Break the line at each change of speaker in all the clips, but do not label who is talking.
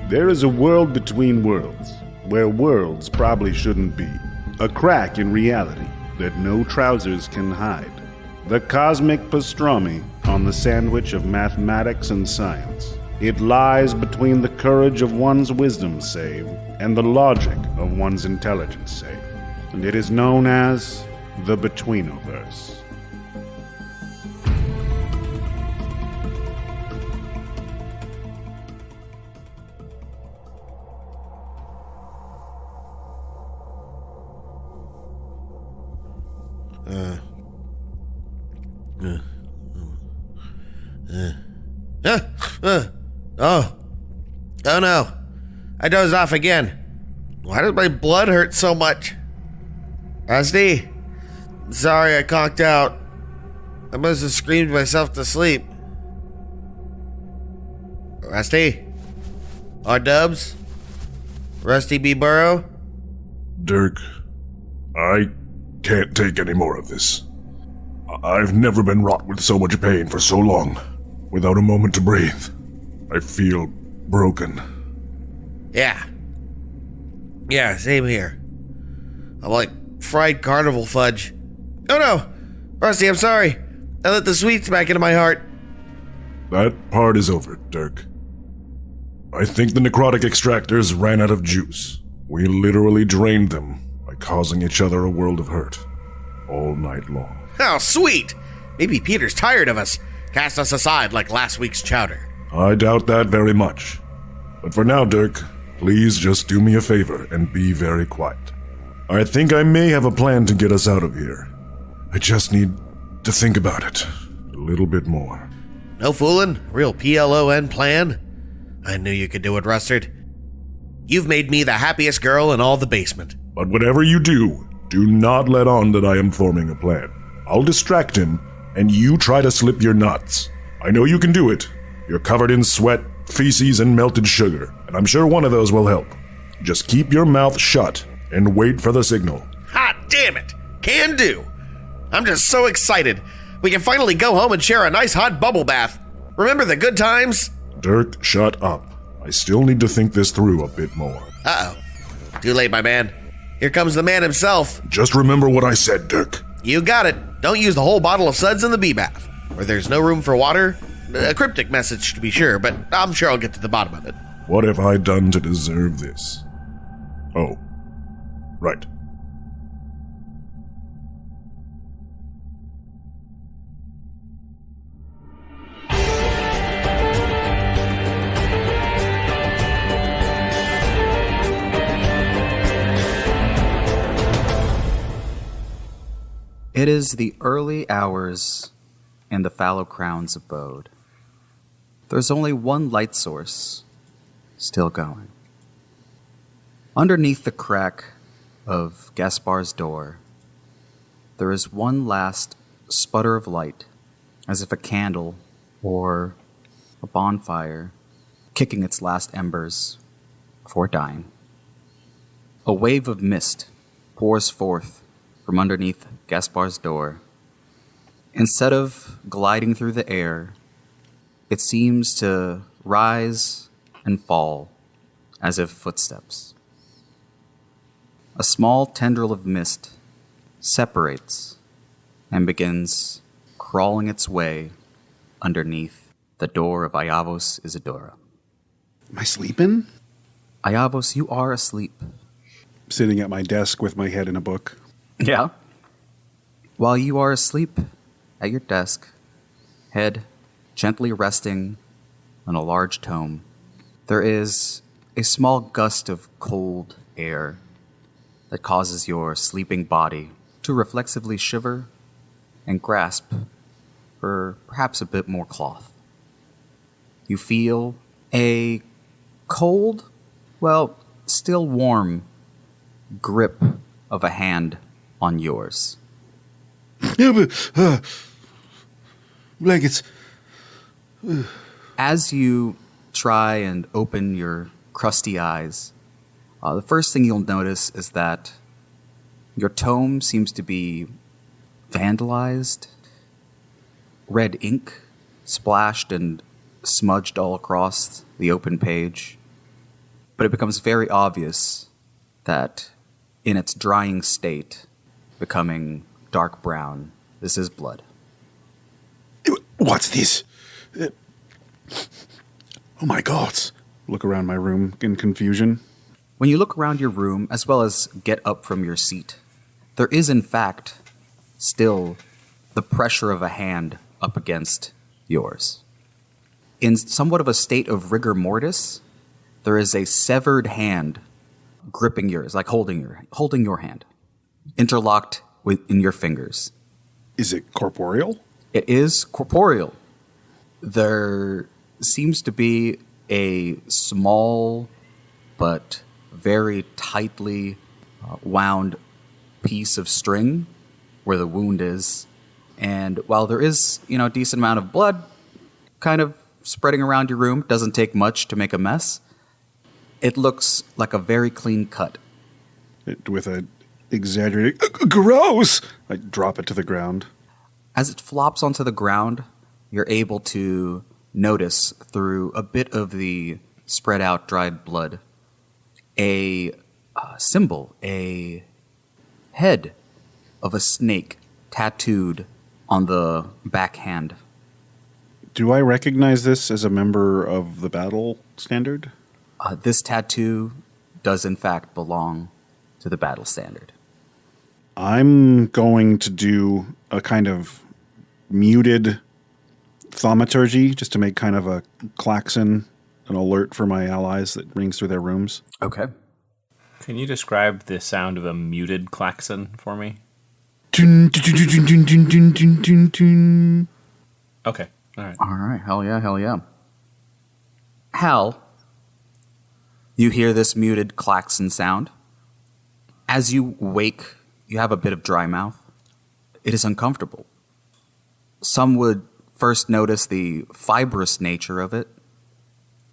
There is a world between worlds, where worlds probably shouldn't be. A crack in reality that no trousers can hide. The cosmic pastrami on the sandwich of mathematics and science. It lies between the courage of one's wisdom save and the logic of one's intelligence save. And it is known as the Betweenoverse.
Oh no. I dozed off again. Why does my blood hurt so much? Rusty? Sorry I conked out. I must have screamed myself to sleep. Rusty? R-Dubs? Rusty B. Burrow?
Dirk, I can't take any more of this. I've never been wrought with so much pain for so long, without a moment to breathe. I feel broken.
Yeah, same here. I'm like fried carnival fudge. Oh no! Rusty, I'm sorry. I let the sweets back into my heart.
That part is over, Dirk. I think the necrotic extractors ran out of juice. We literally drained them by causing each other a world of hurt. All night long.
Oh, sweet! Maybe Peter's tired of us. Cast us aside like last week's chowder.
I doubt that very much. But for now, Dirk, please just do me a favor and be very quiet. I think I may have a plan to get us out of here. I just need to think about it a little bit more.
No fooling. Real PLON plan. I knew you could do it, Rustard. You've made me the happiest girl in all the basement.
But whatever you do not let on that I am forming a plan. I'll distract him, and you try to slip your nuts. I know you can do it. You're covered in sweat, feces, and melted sugar, and I'm sure one of those will help. Just keep your mouth shut and wait for the signal.
Hot damn it! Can do! I'm just so excited. We can finally go home and share a nice hot bubble bath. Remember the good times?
Dirk, shut up. I still need to think this through a bit more.
Uh-oh. Too late, my man. Here comes the man himself.
Just remember what I said, Dirk.
You got it. Don't use the whole bottle of suds in the bee bath. Where there's no room for water. A cryptic message to be sure, but I'm sure I'll get to the bottom of it.
What have I done to deserve this? Oh, right.
It is the early hours in the fallow crown's abode. There's only one light source still going. Underneath the crack of Gaspar's door, there is one last sputter of light, as if a candle or a bonfire kicking its last embers before dying. A wave of mist pours forth from underneath Gaspar's door. Instead of gliding through the air, it seems to rise and fall as if footsteps. A small tendril of mist separates and begins crawling its way underneath the door of Iavos Isidora.
Am I sleeping?
Iavos, you are asleep.
Sitting at my desk with my head in a book.
Yeah. While you are asleep at your desk, head gently resting on a large tome, there is a small gust of cold air that causes your sleeping body to reflexively shiver and grasp for perhaps a bit more cloth. You feel a cold, well, still warm grip of a hand on yours.
Blankets.
As you try and open your crusty eyes, the first thing you'll notice is that your tome seems to be vandalized. Red ink splashed and smudged all across the open page. but it becomes very obvious that in its drying state, becoming dark brown, this is blood.
What's this? Oh my God. Look around my room in confusion.
When you look around your room, as well as get up from your seat, there is in fact still the pressure of a hand up against yours. In somewhat of a state of rigor mortis, there is a severed hand gripping yours, like holding your hand, interlocked in your fingers.
Is it corporeal?
It is corporeal. There seems to be a small but very tightly wound piece of string where the wound is. And while there is, a decent amount of blood kind of spreading around your room, doesn't take much to make a mess, it looks like a very clean cut.
With a exaggerated, gross! I drop it to the ground.
As it flops onto the ground, you're able to notice through a bit of the spread out dried blood a symbol, a head of a snake tattooed on the backhand.
Do I recognize this as a member of the battle standard?
This tattoo does in fact belong to the battle standard.
I'm going to do a kind of muted thaumaturgy just to make kind of a klaxon, an alert for my allies that rings through their rooms.
Okay.
Can you describe the sound of a muted klaxon for me?
Tun, tun, tun, tun, tun, tun, tun, tun, tun, tun.
Okay. All right.
All right. Hell yeah. Hal, you hear this muted klaxon sound. As you wake, you have a bit of dry mouth. It is uncomfortable. Some would first notice the fibrous nature of it.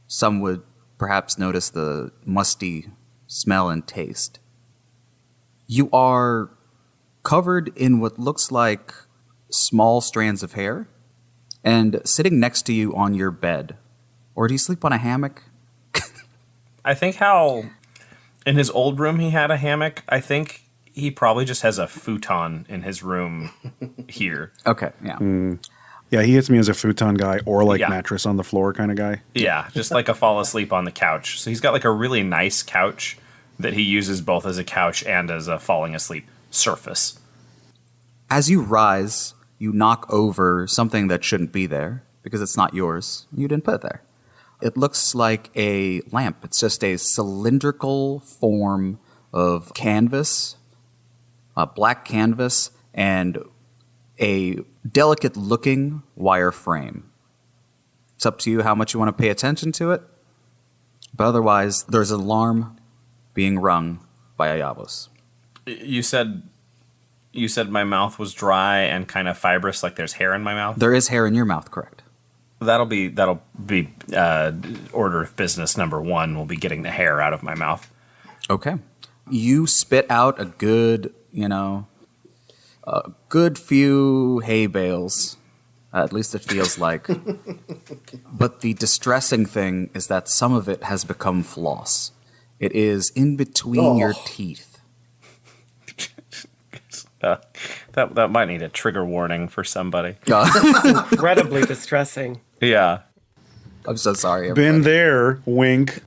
Some would perhaps notice the musty smell and taste. You are covered in what looks like small strands of hair, and sitting next to you on your bed. Or do you sleep on a hammock?
I think Hal, in his old room, he had a hammock. I think he probably just has a futon in his room here.
Okay, yeah.
Yeah, he hits me as a futon guy or like
Yeah.
mattress on the floor kind of guy.
Yeah, just like a fall asleep on the couch. So he's got like a really nice couch that he uses both as a couch and as a falling asleep surface.
As you rise, you knock over something that shouldn't be there because it's not yours. You didn't put it there. It looks like a lamp. It's just a cylindrical form of canvas, a black canvas, and a delicate-looking wire frame. It's up to you how much you want to pay attention to it. But otherwise, there's an alarm being rung by Ayavos.
You said my mouth was dry and kind of fibrous, like there's hair in my mouth.
There is hair in your mouth, correct?
That'll be order of business number one. We'll be getting the hair out of my mouth.
Okay. You spit out a good, a good few hay bales. At least it feels like. But the distressing thing is that some of it has become floss. It is in between your teeth.
That might need a trigger warning for somebody.
Incredibly distressing.
Yeah.
I'm so sorry, everybody.
Been there, wink.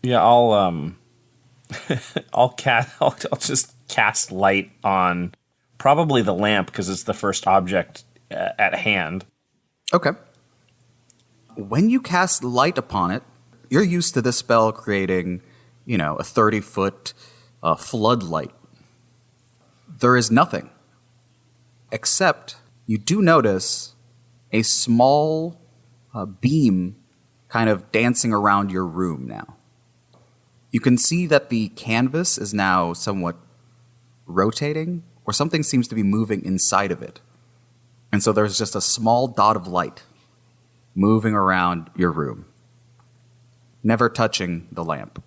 Yeah, I'll just cast light on probably the lamp because it's the first object at hand.
Okay. When you cast light upon it, you're used to this spell creating, a 30-foot floodlight. There is nothing. Except you do notice a small beam kind of dancing around your room now. You can see that the canvas is now somewhat rotating, or something seems to be moving inside of it. And so there's just a small dot of light moving around your room, never touching the lamp.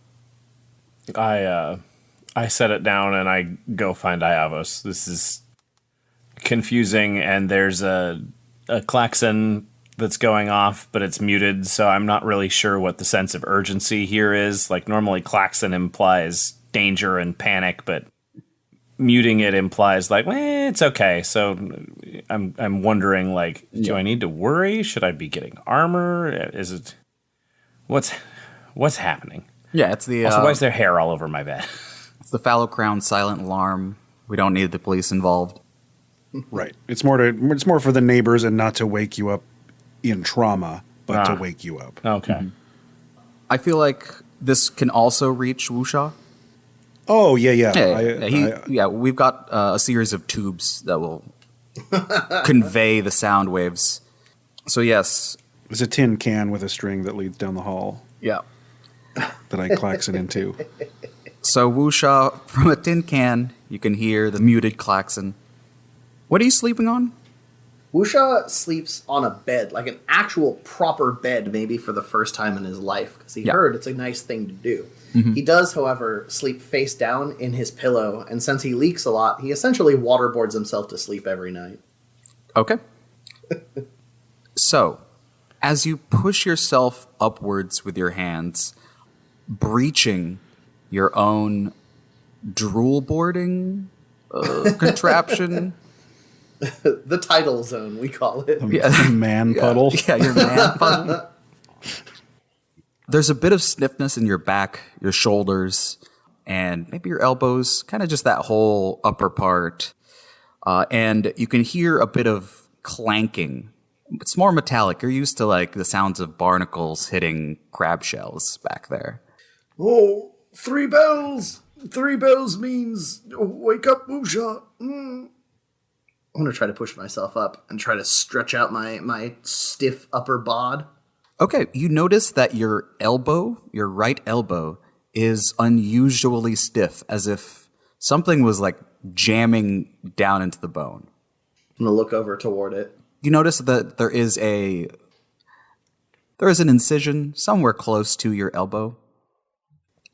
I set it down and I go find Iavos. This is confusing, and there's a klaxon that's going off, but it's muted, so I'm not really sure what the sense of urgency here is. Like, normally klaxon implies danger and panic, but muting it implies like, it's okay. So I'm wondering, like, do I need to worry? Should I be getting armor? Is it what's happening?
Yeah, it's the
Also, why is there hair all over my bed?
it's the fallow crown silent alarm. We don't need the police involved.
Right. It's more for the neighbors and not to wake you up in trauma, but to wake you up.
Okay.
Mm-hmm. I feel like this can also reach Wuxia.
Oh, yeah.
Yeah, we've got a series of tubes that will convey the sound waves. So yes.
There's a tin can with a string that leads down the hall.
Yeah.
That I klaxon into.
So Wuxia, from a tin can, you can hear the muted klaxon. What are you sleeping on?
Wuxia sleeps on a bed, like an actual proper bed, maybe for the first time in his life, because he heard it's a nice thing to do. Mm-hmm. He does, however, sleep face down in his pillow, and since he leaks a lot, he essentially waterboards himself to sleep every night.
Okay. So, as you push yourself upwards with your hands, breaching your own drool boarding contraption...
The tidal zone, we call it.
Man puddle.
Yeah, your man puddle. There's a bit of stiffness in your back, your shoulders, and maybe your elbows, kind of just that whole upper part. And you can hear a bit of clanking. It's more metallic. You're used to like the sounds of barnacles hitting crab shells back there.
Oh, 3 bells! 3 bells means wake up, Wuxia. I'm going to try to push myself up and try to stretch out my stiff upper bod.
Okay, you notice that your elbow, your right elbow, is unusually stiff, as if something was like jamming down into the bone.
I'm going to look over toward it.
You notice that there is an incision somewhere close to your elbow,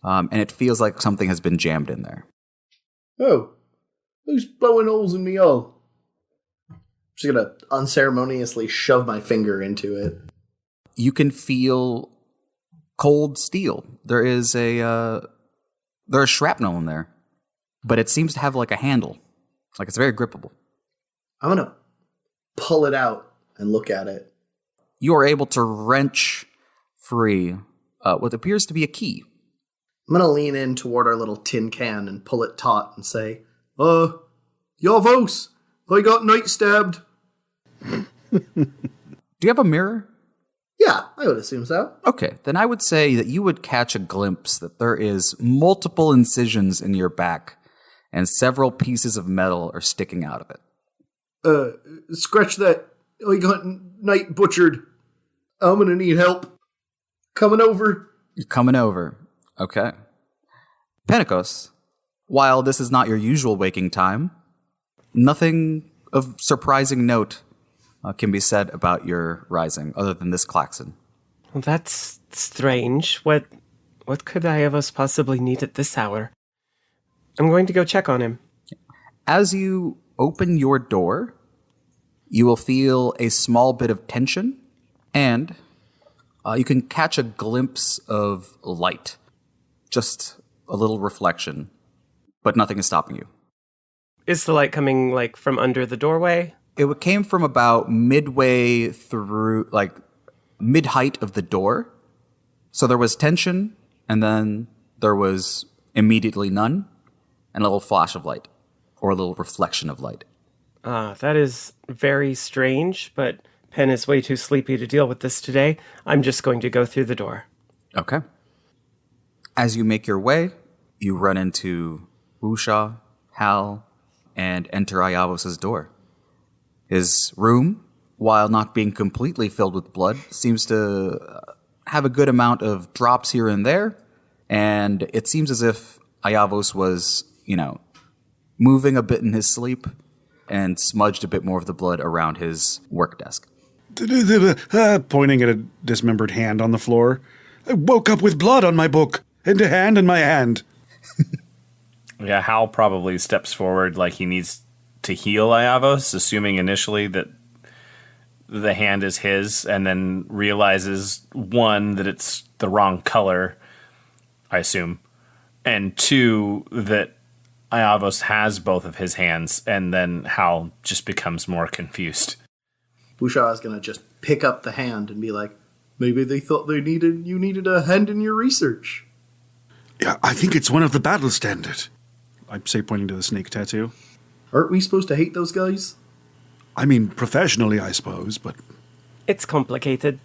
and it feels like something has been jammed in there.
Oh, who's blowing holes in me all? Just gonna unceremoniously shove my finger into it.
You can feel cold steel. There's shrapnel in there, but it seems to have like a handle, like it's very grippable.
I'm gonna pull it out and look at it.
You are able to wrench free what appears to be a key.
I'm gonna lean in toward our little tin can and pull it taut and say, Yavos, I got night stabbed.
Do you have a mirror?
Yeah, I would assume so.
Okay, then I would say that you would catch a glimpse that there is multiple incisions in your back and several pieces of metal are sticking out of it.
Scratch that. I got night butchered. I'm gonna need help. Coming over.
You're coming over. Okay. Pentecost, while this is not your usual waking time, nothing of surprising note can be said about your rising, other than this klaxon.
Well, that's strange. What could Iavos possibly need at this hour? I'm going to go check on him.
As you open your door, you will feel a small bit of tension, and you can catch a glimpse of light. Just a little reflection, but nothing is stopping you.
Is the light coming, like, from under the doorway?
It came from about midway through, like, mid-height of the door. So there was tension, and then there was immediately none, and a little flash of light, or a little reflection of light.
That is very strange, but Pen is way too sleepy to deal with this today. I'm just going to go through the door.
Okay. As you make your way, you run into Wuxia, Hal, and enter Iavos' door. His room, while not being completely filled with blood, seems to have a good amount of drops here and there, and it seems as if Iavos was, moving a bit in his sleep and smudged a bit more of the blood around his work desk.
Pointing at a dismembered hand on the floor. I woke up with blood on my book, and a hand in my hand.
Yeah, Hal probably steps forward like he needs to heal Iavos, assuming initially that the hand is his, and then realizes, one, that it's the wrong color, I assume, and two, that Iavos has both of his hands, and then Hal just becomes more confused.
Busha is going to just pick up the hand and be like, maybe they thought you needed a hand in your research.
Yeah, I think it's one of the battle standard. I'd say, pointing to the snake tattoo.
Aren't we supposed to hate those guys?
I mean, professionally, I suppose, but
It's complicated.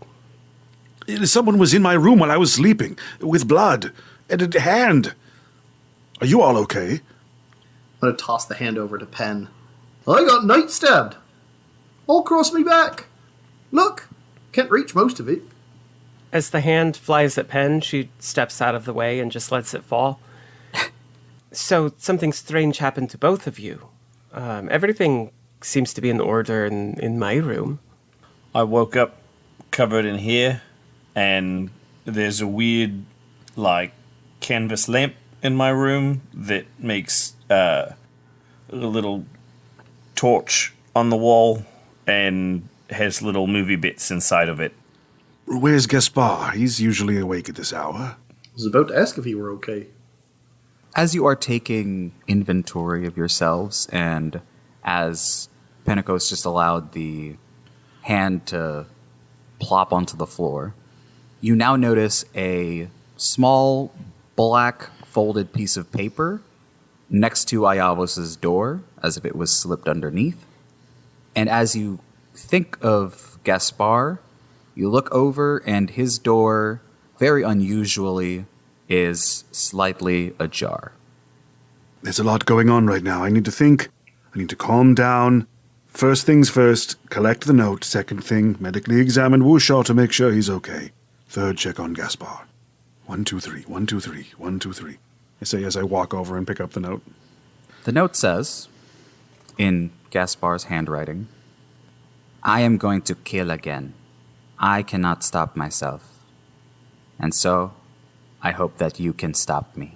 someone was in my room while I was sleeping, with blood and a hand. Are you all okay?
I'm going to toss the hand over to Penn. I got night stabbed. All across me back. Look, can't reach most of it.
As the hand flies at Penn, she steps out of the way and just lets it fall. So something strange happened to both of you. Everything seems to be in order in my room.
I woke up covered in hair, and there's a weird, canvas lamp in my room that makes a little torch on the wall and has little movie bits inside of it.
Where's Gaspar? He's usually awake at this hour.
I was about to ask if you were okay.
As you are taking inventory of yourselves, and as Pentecost just allowed the hand to plop onto the floor, you now notice a small black folded piece of paper next to Iavos' door, as if it was slipped underneath. And as you think of Gaspar, you look over and his door, very unusually, is slightly ajar.
There's a lot going on right now. I need to think. I need to calm down. First things first, collect the note. Second thing, medically examine Wushaw to make sure he's okay. Third, check on Gaspar. 1, 2, 3, 1, 2, 3, 1, 2, 3. I say as I walk over and pick up the note.
The note says, in Gaspar's handwriting, I am going to kill again. I cannot stop myself. And so, I hope that you can stop me.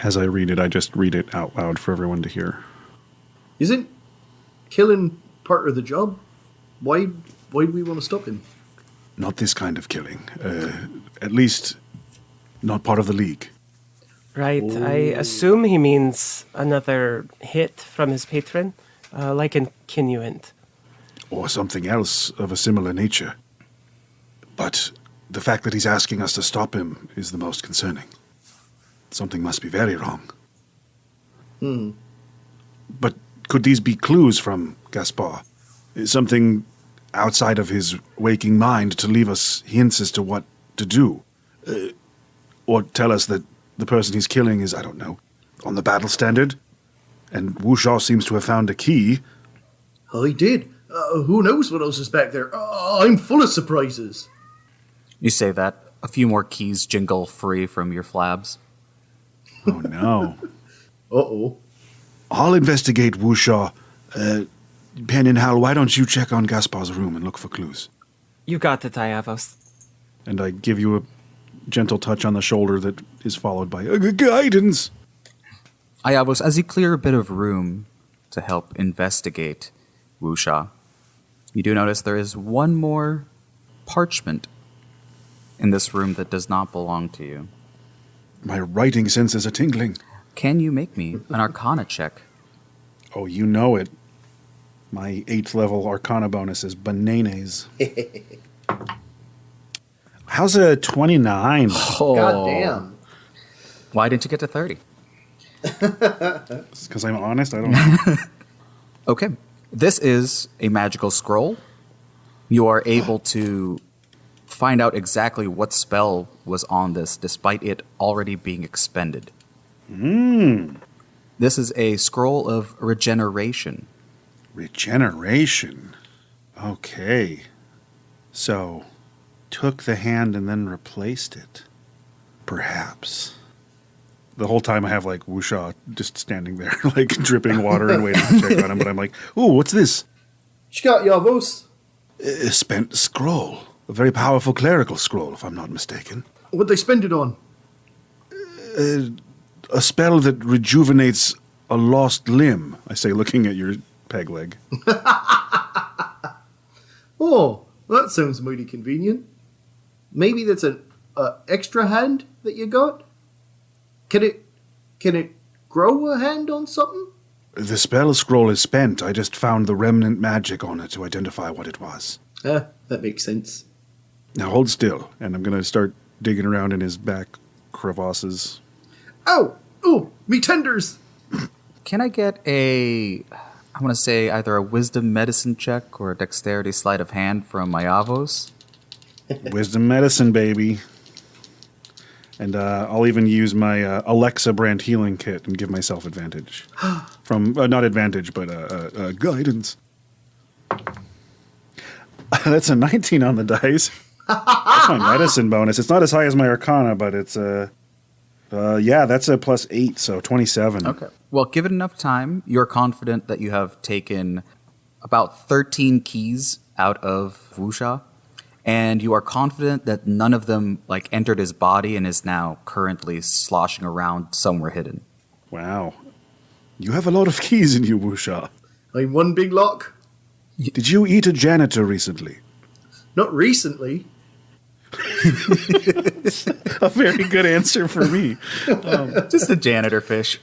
As I read it, I just read it out loud for everyone to hear.
Isn't killing part of the job? Why do we want to stop him?
Not this kind of killing. At least, not part of the League.
Right, I assume he means another hit from his patron, like in Kinuant.
Or something else of a similar nature. But the fact that he's asking us to stop him is the most concerning. Something must be very wrong. But could these be clues from Gaspar? Something outside of his waking mind to leave us hints as to what to do? Or tell us that the person he's killing is, I don't know, on the battle standard? And Wushaw seems to have found a key.
Oh, he did. Who knows what else is back there? I'm full of surprises.
You say that, a few more keys jingle free from your flabs.
Oh, no.
Uh-oh.
I'll investigate Wushaw. Penn and Hal, why don't you check on Gaspar's room and look for clues?
You got it, Iavos.
And I give you a gentle touch on the shoulder that is followed by guidance.
Iavos, as you clear a bit of room to help investigate Wushaw, you do notice there is one more parchment in this room that does not belong to you.
My writing senses are tingling.
Can you make me an Arcana check?
Oh, you know it. My 8th level Arcana bonus is bananas. How's a 29?
God damn.
Why didn't you get to 30?
Because I'm honest, I don't know.
Okay. This is a magical scroll. You are able to find out exactly what spell was on this, despite it already being expended. This is a scroll of regeneration.
Regeneration? Okay. So, took the hand and then replaced it. Perhaps. The whole time I have, Wushaw just standing there, dripping water and waiting to check on him, but I'm like, ooh, what's this?
Shkat Yavos.
A spent scroll. A very powerful clerical scroll, if I'm not mistaken.
What'd they spend it on?
A spell that rejuvenates a lost limb, I say, looking at your peg leg.
Oh, that sounds mighty convenient. Maybe that's an extra hand that you got? Can it grow a hand on something?
The spell scroll is spent. I just found the remnant magic on it to identify what it was.
That makes sense.
Now hold still, and I'm going to start digging around in his back crevasses.
Ow! Ooh, me tenders!
Can I get I'm going to say either a wisdom medicine check or a dexterity sleight of hand from Mayavos?
Wisdom medicine, baby. And I'll even use my Alexa brand healing kit and give myself advantage. From, not advantage, but guidance. That's a 19 on the dice. That's my medicine bonus. It's not as high as my Arcana, but it's that's a +8, so 27.
Okay. Well, given enough time, you're confident that you have taken about 13 keys out of Wusha, and you are confident that none of them entered his body and is now currently sloshing around somewhere hidden.
Wow. You have a lot of keys in you, Wusha.
Like one big lock?
Did you eat a janitor recently?
Not recently.
A very good answer for me.
Just a janitor fish.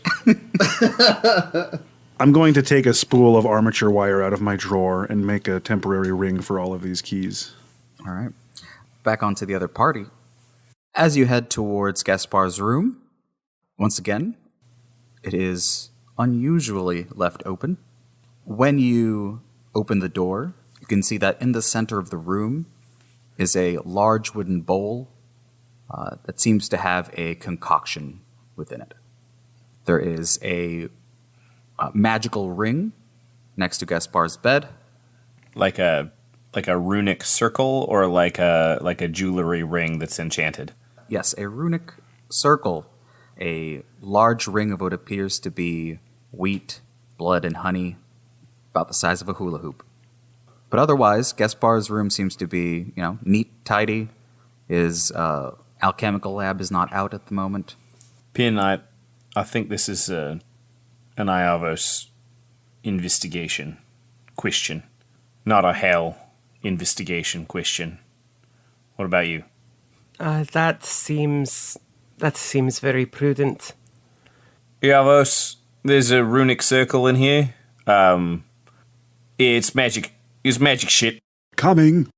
I'm going to take a spool of armature wire out of my drawer and make a temporary ring for all of these keys.
All right. Back onto the other party. As you head towards Gaspar's room, once again, it is unusually left open. When you open the door, you can see that in the center of the room is a large wooden bowl that seems to have a concoction within it. There is a magical ring next to Gaspar's bed.
Like a runic circle, or like a jewelry ring that's enchanted?
Yes, a runic circle. A large ring of what appears to be wheat, blood, and honey, about the size of a hula hoop. But otherwise, Gaspar's room seems to be, neat, tidy. His alchemical lab is not out at the moment.
Pin, I think this is an Iavos investigation question, not a hell investigation question. What about you?
That seems very prudent.
Iavos, there's a runic circle in here. It's magic. It's magic shit.
Coming.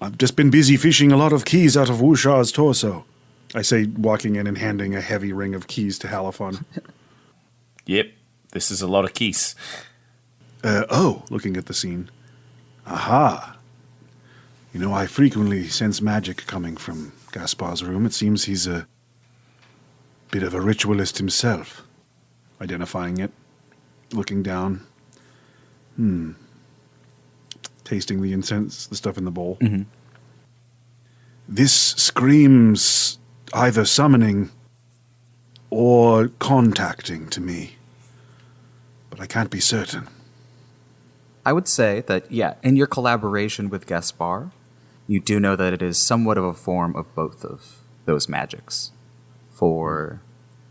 I've just been busy fishing a lot of keys out of Wusha's torso. I say, walking in and handing a heavy ring of keys to Halifon.
Yep, this is a lot of keys.
Looking at the scene. Aha. I frequently sense magic coming from Gaspar's room. It seems he's a bit of a ritualist himself. Identifying it. Looking down. Tasting the incense, the stuff in the bowl.
Mm-hmm.
This screams either summoning or contacting to me. But I can't be certain.
I would say that, in your collaboration with Gaspar, you do know that it is somewhat of a form of both of those magics. To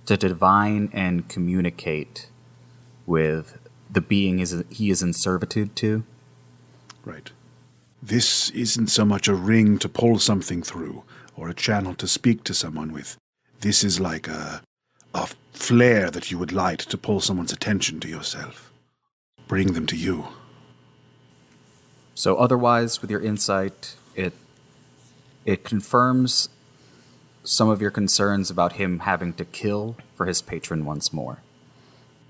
divine and communicate with the being he is in servitude to.
Right. This isn't so much a ring to pull something through, or a channel to speak to someone with. This is like a flare that you would light to pull someone's attention to yourself. Bring them to you.
So otherwise, with your insight, it confirms some of your concerns about him having to kill for his patron once more.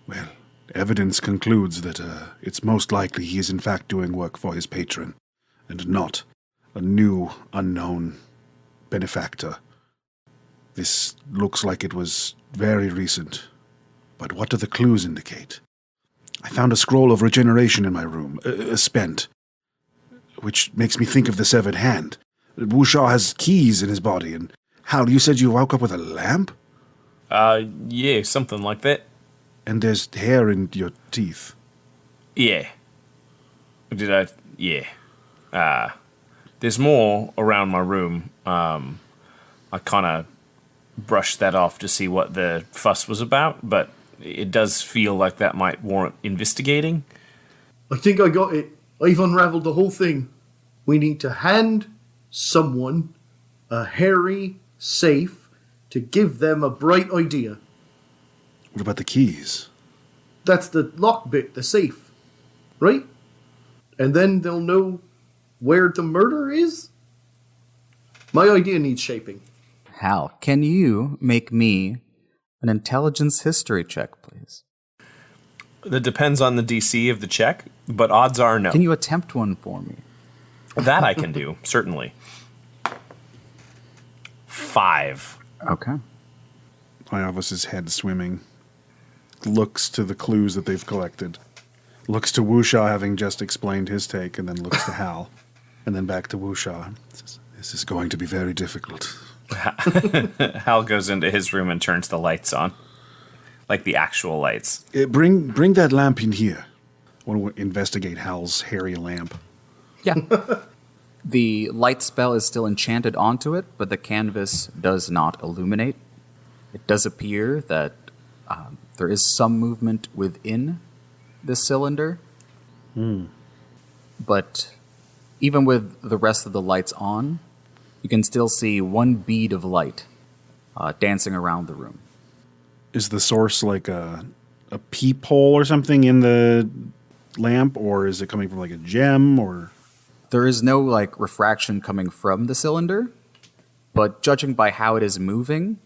Well, evidence concludes that it's most likely he is in fact doing work for his patron, and not a new, unknown benefactor. This looks like it was very recent. But what do the clues indicate? I found a scroll of regeneration in my room, spent, which makes me think of the severed hand. Wusha has keys in his body, and Hal, you said you woke up with a lamp?
Yeah, something like that.
And there's hair in your teeth.
Yeah. Did I? Yeah. There's more around my room. I kind of brushed that off to see what the fuss was about, but it does feel like that might warrant investigating.
I think I got it. I've unraveled the whole thing.
We need to hand someone a hairy safe to give them a bright idea.
What about the keys?
That's the lock bit, the safe. Right? And then they'll know where the murder is? My idea needs shaping.
Hal, can you make me an intelligence history check, please?
That depends on the DC of the check, but odds are no.
Can you attempt one for me?
That I can do, certainly. 5.
Okay.
Iavos' head swimming. Looks to the clues that they've collected. Looks to Wusha having just explained his take, and then looks to Hal. And then back to Wusha. Says, this is going to be very difficult.
Hal goes into his room and turns the lights on. Like the actual lights.
Bring that lamp in here. I want to investigate Hal's hairy lamp.
Yeah. The light spell is still enchanted onto it, but the canvas does not illuminate. It does appear that there is some movement within this cylinder. But even with the rest of the lights on, you can still see one bead of light dancing around the room.
Is the source like a peephole or something in the lamp, or is it coming from like a gem, or...
There is no like refraction coming from the cylinder, but judging by how it is moving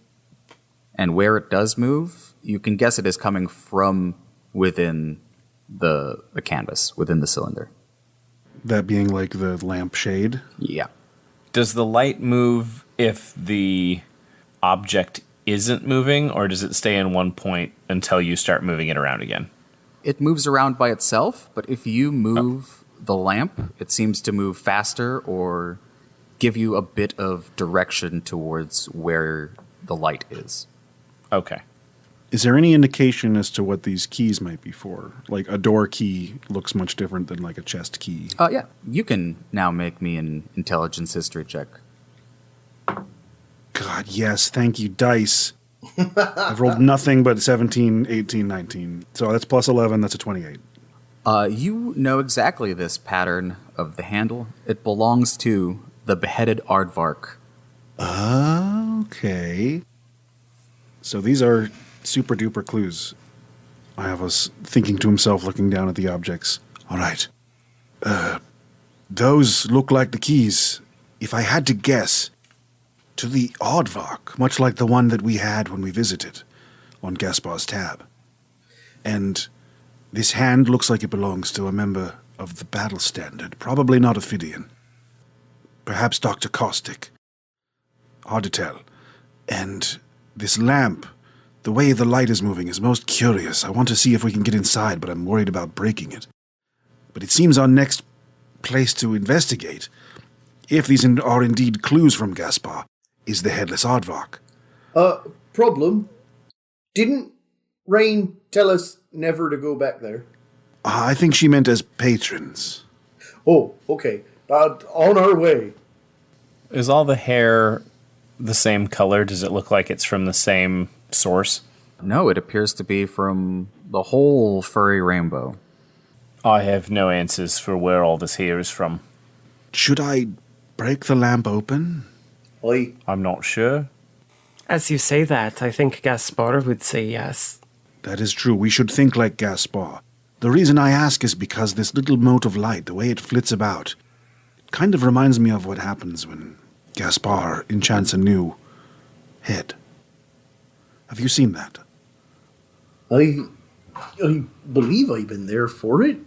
and where it does move, you can guess it is coming from within the canvas, within the cylinder.
That being like the lamp shade?
Yeah.
Does the light move if the object isn't moving, or does it stay in one point until you start moving it around again?
It moves around by itself, but if you move the lamp, it seems to move faster or give you a bit of direction towards where the light is.
Okay.
Is there any indication as to what these keys might be for? Like a door key looks much different than like a chest key.
Yeah. You can now make me an intelligence history check.
God, yes. Thank you, dice. I've rolled nothing but 17, 18, 19. So that's plus 11. That's a 28.
You know exactly this pattern of the handle. It belongs to the beheaded aardvark.
Okay. So these are super duper clues. Iavos thinking to himself, looking down at the objects. All right. Those look like the keys. If I had to guess, to the aardvark, much like the one that we had when we visited on Gaspar's tab. And this hand looks like it belongs to a member of the battle standard, probably not a Phidian. Perhaps Dr. Caustic. Hard to tell. And this lamp, the way the light is moving is most curious. I want to see if we can get inside, but I'm worried about breaking it. But it seems our next place to investigate, if these are indeed clues from Gaspar, is the Headless Aardvark.
Problem. Didn't Rain tell us never to go back there?
I think she meant as patrons.
Oh, okay. On our way.
Is all the hair the same color? Does it look like it's from the same source?
No, it appears to be from the whole furry rainbow.
I have no answers for where all this hair is from.
Should I break the lamp open?
I'm not sure.
As you say that, I think Gaspar would say yes.
That is true. We should think like Gaspar. The reason I ask is because this little mote of light, the way it flits about, kind of reminds me of what happens when Gaspar enchants a new head. Have you seen that?
I believe I've been there for it.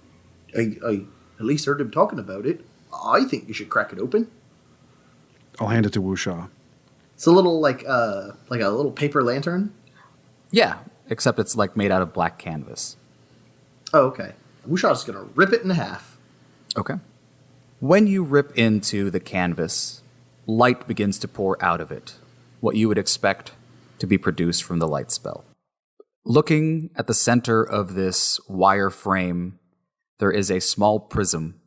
I at least heard him talking about it. I think you should crack it open.
I'll hand it to Wusha.
It's a little like a little paper lantern.
Yeah, except it's like made out of black canvas.
Oh, okay. Wusha's gonna rip it in half.
Okay. When you rip into the canvas, light begins to pour out of it, what you would expect to be produced from the light spell. Looking at the center of this wire frame, there is a small prism.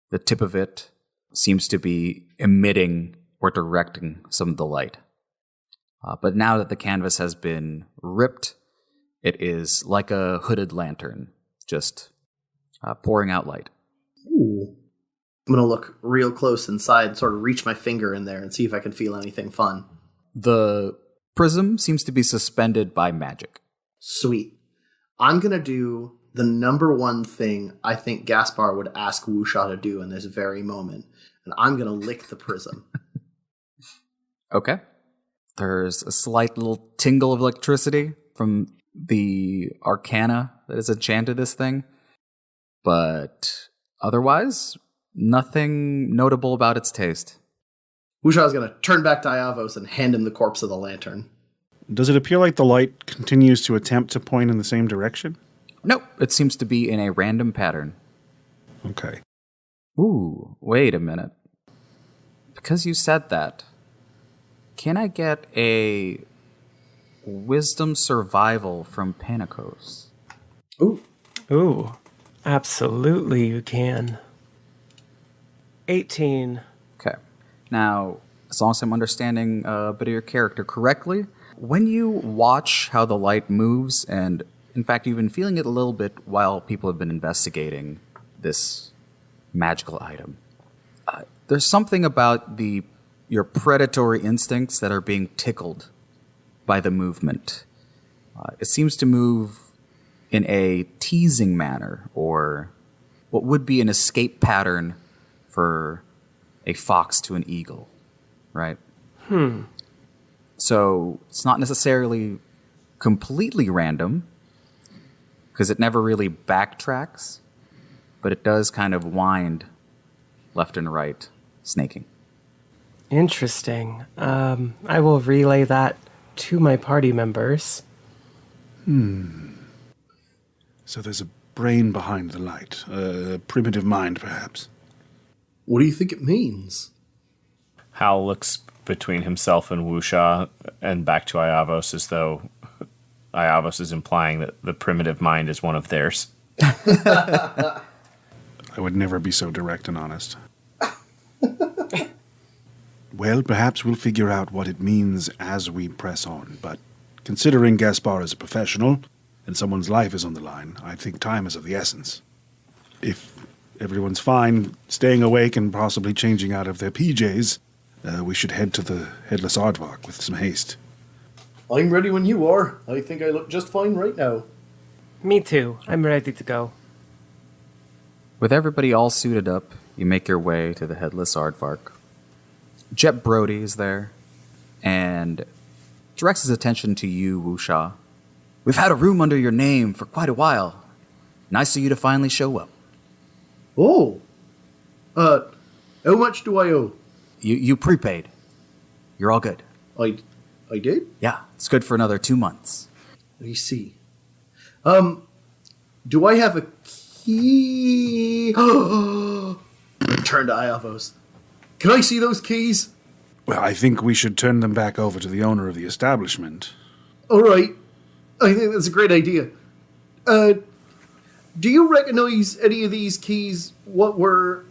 The tip of it seems to be emitting or directing some of the light. But now that the canvas has been ripped, it is like a hooded lantern, just pouring out light.
Ooh.
I'm going to look real close inside, sort of reach my finger in there and see if I can feel anything fun.
The prism seems to be suspended by magic.
Sweet. I'm going to do the number one thing I think Gaspar would ask Wusha to do in this very moment. And I'm going to lick the prism.
Okay. There's a slight little tingle of electricity from the arcana that has enchanted this thing. But otherwise, nothing notable about its taste.
Wusha's going to turn back to Iavos and hand him the corpse of the lantern.
Does it appear like the light continues to attempt to point in the same direction?
Nope, it seems to be in a random pattern.
Okay.
Ooh, wait a minute. Because you said that, can I get a wisdom survival from Panikos?
Ooh, absolutely you can. 18.
Okay. Now, as long as I'm understanding a bit of your character correctly, when you watch how the light moves, and in fact, you've been feeling it a little bit while people have been investigating this magical item, there's something about your predatory instincts that are being tickled by the movement. It seems to move in a teasing manner, or what would be an escape pattern for a fox to an eagle, right? So it's not necessarily completely random, because it never really backtracks, but it does kind of wind left and right, snaking.
Interesting. I will relay that to my party members.
So there's a brain behind the light. A primitive mind, perhaps.
What do you think it means?
Hal looks between himself and Wusha and back to Iavos as though Iavos is implying that the primitive mind is one of theirs.
I would never be so direct and honest. Well, perhaps we'll figure out what it means as we press on, but considering Gaspar is a professional and someone's life is on the line, I think time is of the essence. If everyone's fine staying awake and possibly changing out of their PJs, we should head to the Headless Aardvark with some haste.
I'm ready when you are. I think I look just fine right now.
Me too. I'm ready to go.
With everybody all suited up, you make your way to the Headless Aardvark. Jep Brody is there, and directs his attention to you, Wusha. We've had a room under your name for quite a while. Nice of you to finally show up.
Oh. How much do I owe?
You prepaid. You're all good.
I did?
Yeah, it's good for another 2 months.
I see. Do I have a key? I turn to Iavos. Can I see those keys?
Well, I think we should turn them back over to the owner of the establishment.
All right. I think that's a great idea. Do you recognize any of these keys? What were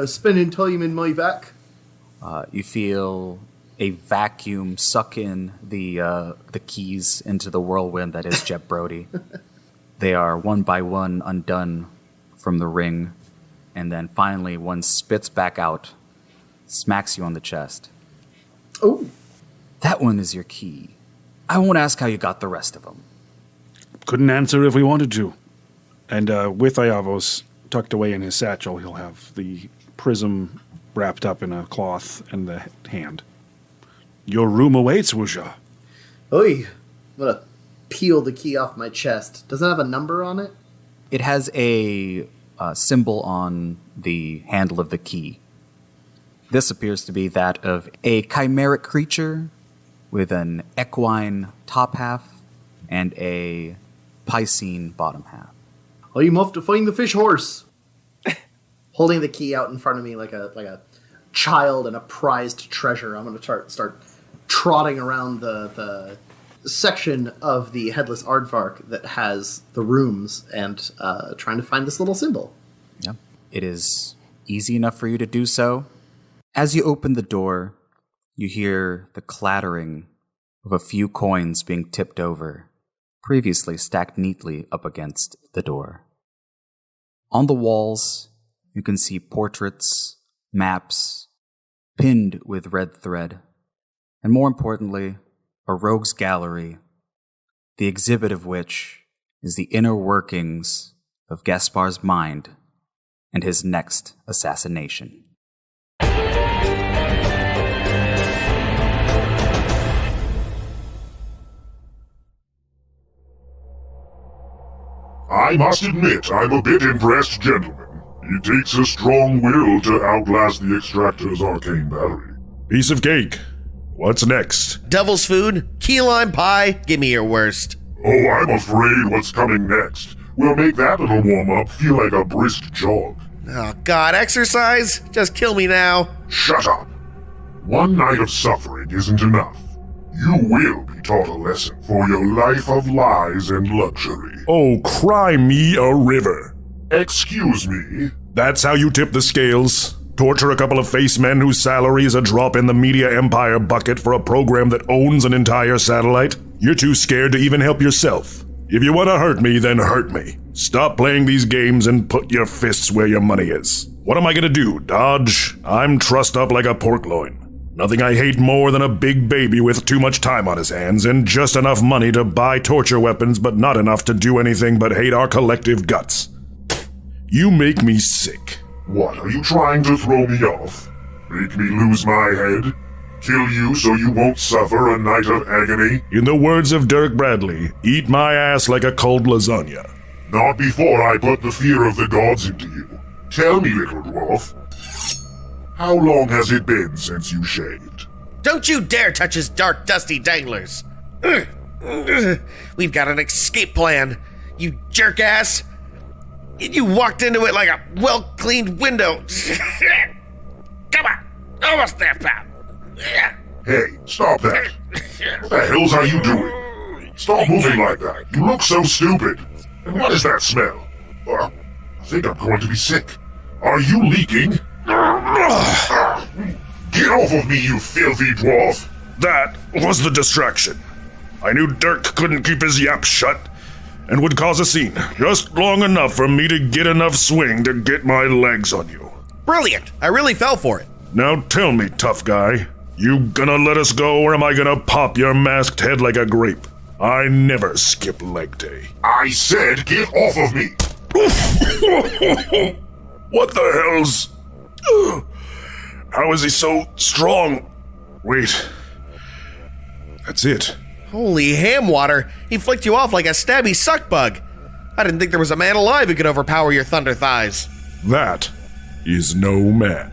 spending time in my back?
You feel a vacuum suck in the keys into the whirlwind that is Jep Brody. They are one by one undone from the ring, and then finally one spits back out, smacks you on the chest.
Oh.
That one is your key. I won't ask how you got the rest of them.
Couldn't answer if we wanted to. And with Iavos tucked away in his satchel, he'll have the prism wrapped up in a cloth and the hand. Your room awaits, Wusha.
Oi. I'm going to peel the key off my chest. Does it have a number on it?
It has a symbol on the handle of the key. This appears to be that of a chimeric creature with an equine top half and a piscine bottom half.
I'm off to find the fish horse.
Holding the key out in front of me like a child and a prized treasure, I'm going to start trotting around the section of the Headless Aardvark that has the rooms and trying to find this little symbol.
Yep. It is easy enough for you to do so. As you open the door, you hear the clattering of a few coins being tipped over, previously stacked neatly up against the door. On the walls, you can see portraits, maps, pinned with red thread, and more importantly, a rogues gallery, the exhibit of which is the inner workings of Gaspar's mind and his next assassination.
I must admit, I'm a bit impressed, gentlemen. It takes a strong will to outlast the Extractor's arcane battery. Piece of cake. What's next?
Devil's food, key lime pie, give me your worst.
Oh, I'm afraid what's coming next will make that little warm-up feel like a brisk jog.
Oh God, exercise? Just kill me now.
Shut up. One night of suffering isn't enough. You will be taught a lesson for your life of lies and luxury. Oh, cry me a river. Excuse me? That's how you tip the scales? Torture a couple of face men whose salary is a drop in the media empire bucket for a program that owns an entire satellite? You're too scared to even help yourself. If you want to hurt me, then hurt me. Stop playing these games and put your fists where your money is. What am I gonna do, dodge? I'm trussed up like a pork loin. Nothing I hate more than a big baby with too much time on his hands and just enough money to buy torture weapons but not enough to do anything but hate our collective guts. You make me sick. What, are you trying to throw me off? Make me lose my head? Kill you so you won't suffer a night of agony? In the words of Dirk Bradley, eat my ass like a cold lasagna. Not before I put the fear of the gods into you. Tell me, little dwarf, how long has it been since you shaved?
Don't you dare touch his dark, dusty danglers. We've got an escape plan, you jerk-ass. You walked into it like a well-cleaned window. Come on, almost there, pal.
Hey, stop that. What the hells are you doing? Stop moving like that. You look so stupid. And what is that smell? I think I'm going to be sick. Are you leaking? Get off of me, you filthy dwarf! That was the distraction. I knew Dirk couldn't keep his yap shut and would cause a scene, just long enough for me to get enough swing to get my legs on you.
Brilliant! I really fell for it.
Now tell me, tough guy, you gonna let us go or am I gonna pop your masked head like a grape? I never skip leg day. I said get off of me! What the hell's... How is he so strong? Wait. That's it.
Holy ham water! He flicked you off like a stabby suck bug. I didn't think there was a man alive who could overpower your thunder thighs.
That is no man.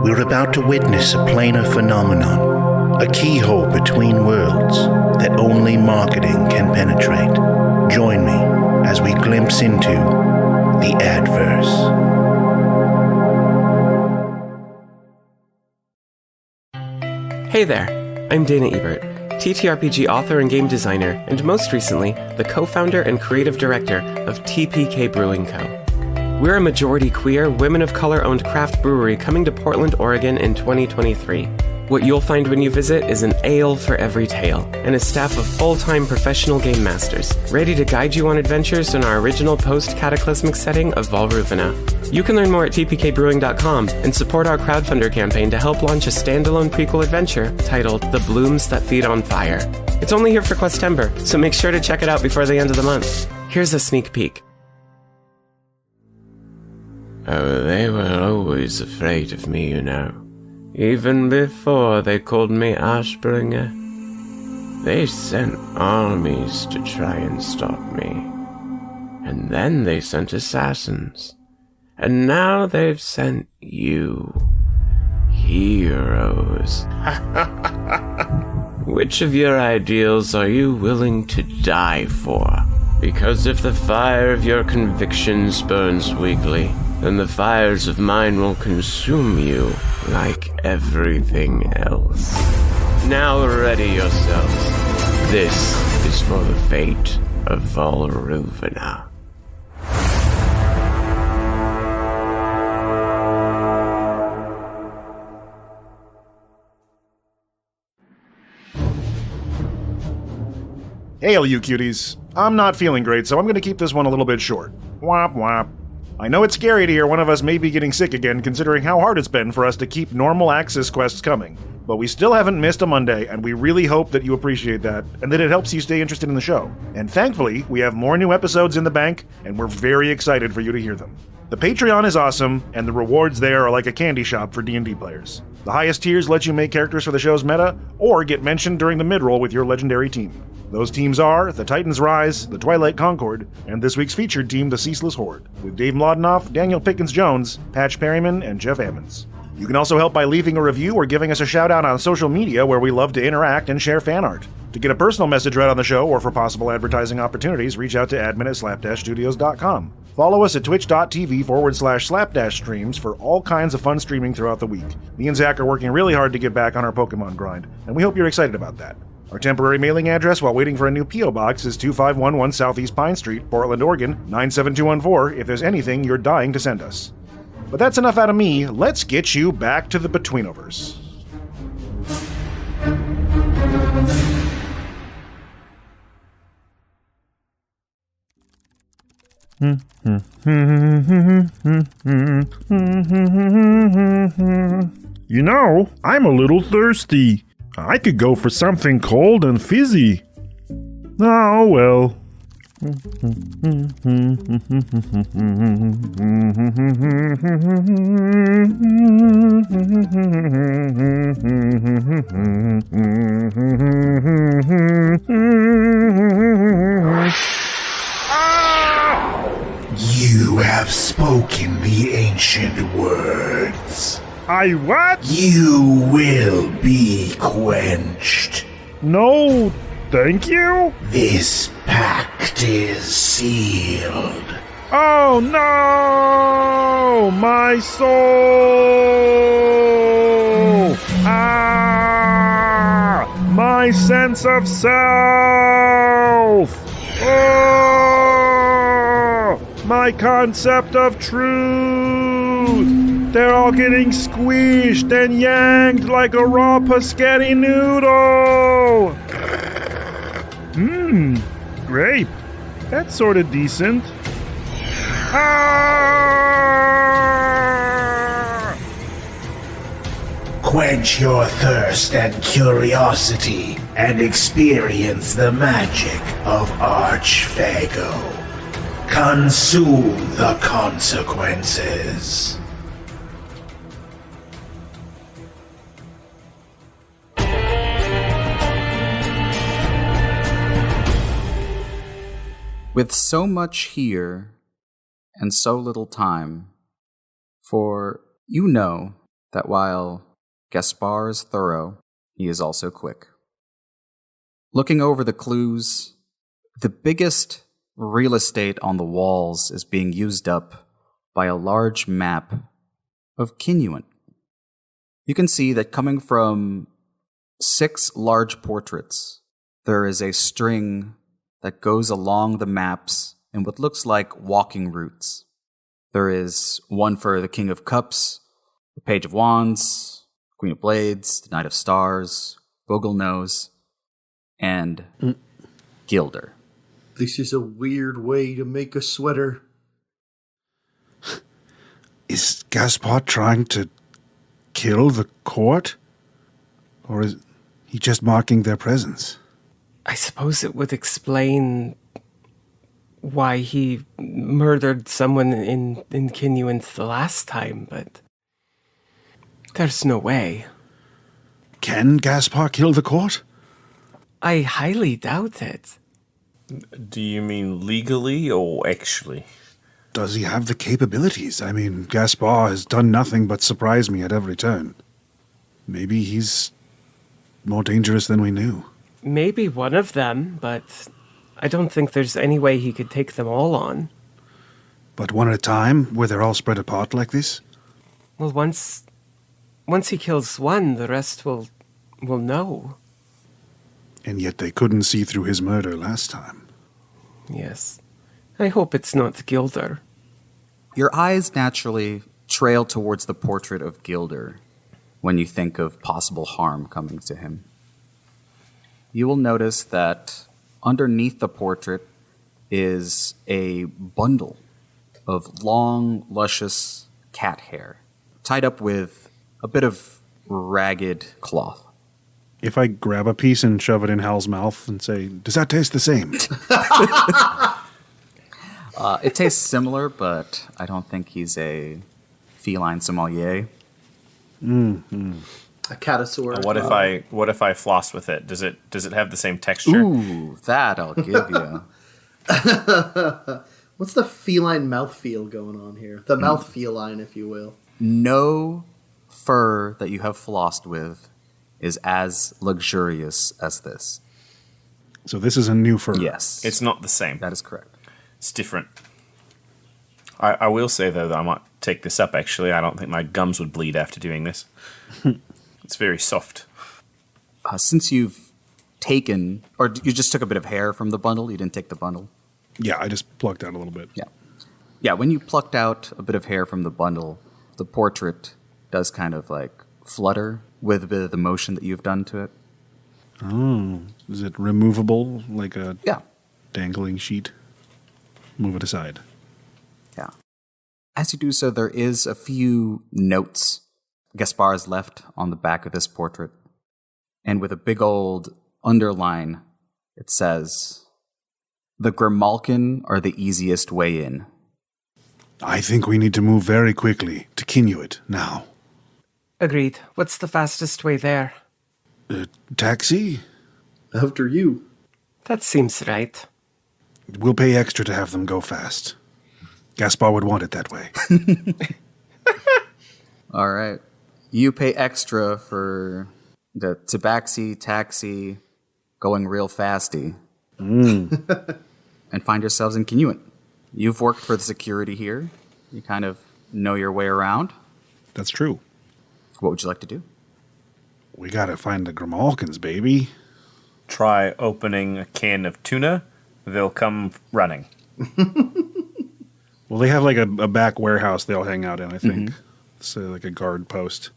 We're about to witness a planar phenomenon, a keyhole between worlds that only marketing can penetrate. Join me as we glimpse into the Adverse.
Hey there, I'm Dana Ebert, TTRPG author and game designer, and most recently, the co-founder and creative director of TPK Brewing Co. We're a majority queer, women of color-owned craft brewery coming to Portland, Oregon in 2023. What you'll find when you visit is an ale for every tale, and a staff of full-time professional game masters, ready to guide you on adventures in our original post-cataclysmic setting of Volruvina. You can learn more at tpkbrewing.com and support our crowdfunder campaign to help launch a standalone prequel adventure titled The Blooms That Feed on Fire. It's only here for Questember, so make sure to check it out before the end of the month. Here's a sneak peek. Oh, they were always afraid of me, you know. Even before they called me Ashbringer. They sent armies to try and stop me. And then they sent assassins. And now they've sent you. Heroes. Which of your ideals are you willing to die for? Because if the fire of your convictions burns weakly, then the fires of mine will consume you like everything else. Now ready yourselves. This is for the fate of Volruvina.
Hey, all you cuties. I'm not feeling great, so I'm going to keep this one a little bit short. Womp womp. I know it's scary to hear one of us may be getting sick again, considering how hard it's been for us to keep normal Axis quests coming. But we still haven't missed a Monday, and we really hope that you appreciate that, and that it helps you stay interested in the show. And thankfully, we have more new episodes in the bank, and we're very excited for you to hear them. The Patreon is awesome, and the rewards there are like a candy shop for D&D players. The highest tiers let you make characters for the show's meta, or get mentioned during the mid-roll with your legendary team. Those teams are the Titans Rise, the Twilight Concord, and this week's featured team, the Ceaseless Horde, with Dave Mlodinoff, Daniel Pickens-Jones, Patch Perryman, and Jeff Ammons. You can also help by leaving a review or giving us a shout-out on social media, where we love to interact and share fan art. To get a personal message read on the show, or for possible advertising opportunities, reach out to admin@slapdashstudios.com. Follow us at twitch.tv/slapdash streams for all kinds of fun streaming throughout the week. Me and Zach are working really hard to get back on our Pokemon grind, and we hope you're excited about that. Our temporary mailing address while waiting for a new P.O. Box is 2511 Southeast Pine Street, Portland, Oregon, 97214 if there's anything you're dying to send us. But that's enough out of me. Let's get you back to the Betweenoverse.
You know, I'm a little thirsty. I could go for something cold and fizzy. Oh, well.
You have spoken the ancient words.
I what?
You will be quenched.
No, thank you?
This pact is sealed.
Oh no! My soul! Ah! My sense of self! Oh! My concept of truth! They're all getting squeezed and yanked like a raw Pasquetti noodle! Grape. That's sort of decent. Ah!
Quench your thirst and curiosity and experience the magic of Archfago. Consume the consequences.
With so much here and so little time, for you know that while Gaspar is thorough, he is also quick. Looking over the clues, the biggest real estate on the walls is being used up by a large map of Kinuant. You can see that coming from 6 large portraits, there is a string that goes along the maps in what looks like walking routes. There is one for the King of Cups, the Page of Wands, Queen of Blades, the Knight of Stars, Bogelnose, and Gilder.
This is a weird way to make a sweater.
Is Gaspar trying to kill the court? Or is he just marking their presence?
I suppose it would explain why he murdered someone in Kinuant the last time, but there's no way.
Can Gaspar kill the court?
I highly doubt it.
Do you mean legally or actually?
Does he have the capabilities? I mean, Gaspar has done nothing but surprise me at every turn. Maybe he's more dangerous than we knew.
Maybe one of them, but I don't think there's any way he could take them all on.
But one at a time, where they're all spread apart like this?
Well, once he kills one, the rest will know.
And yet they couldn't see through his murder last time.
Yes. I hope it's not Gilder.
Your eyes naturally trail towards the portrait of Gilder when you think of possible harm coming to him. You will notice that underneath the portrait is a bundle of long, luscious cat hair, tied up with a bit of ragged cloth.
If I grab a piece and shove it in Hal's mouth and say, "Does that taste the same?"
It tastes similar, but I don't think he's a feline sommelier.
A catasaur.
What if I floss with it? Does it have the same texture?
Ooh, that I'll give you.
What's the feline mouthfeel going on here? The mouth feline, if you will.
No fur that you have flossed with is as luxurious as this.
So this is a new fur.
Yes.
It's not the same.
That is correct.
It's different. I will say, though, that I might take this up, actually. I don't think my gums would bleed after doing this. It's very soft.
Since you've taken, or you just took a bit of hair from the bundle, you didn't take the bundle?
Yeah, I just plucked out a little bit.
Yeah, when you plucked out a bit of hair from the bundle, the portrait does kind of like flutter with a bit of the motion that you've done to it.
Oh, is it removable like a
Yeah.
dangling sheet? Move it aside.
Yeah. As you do so, there is a few notes Gaspar has left on the back of this portrait. And with a big old underline, it says, "The Grimalkin are the easiest way in."
I think we need to move very quickly to Kinuit now.
Agreed. What's the fastest way there?
Taxi?
After you.
That seems right.
We'll pay extra to have them go fast. Gaspar would want it that way.
All right. You pay extra for the tabaxi taxi going real fasty. And find yourselves in Kinuit. You've worked for the security here. You kind of know your way around.
That's true.
What would you like to do?
We gotta find the Grimalkins, baby.
Try opening a can of tuna. They'll come running.
Well, they have like a back warehouse they'll hang out in, I think. So like a guard post.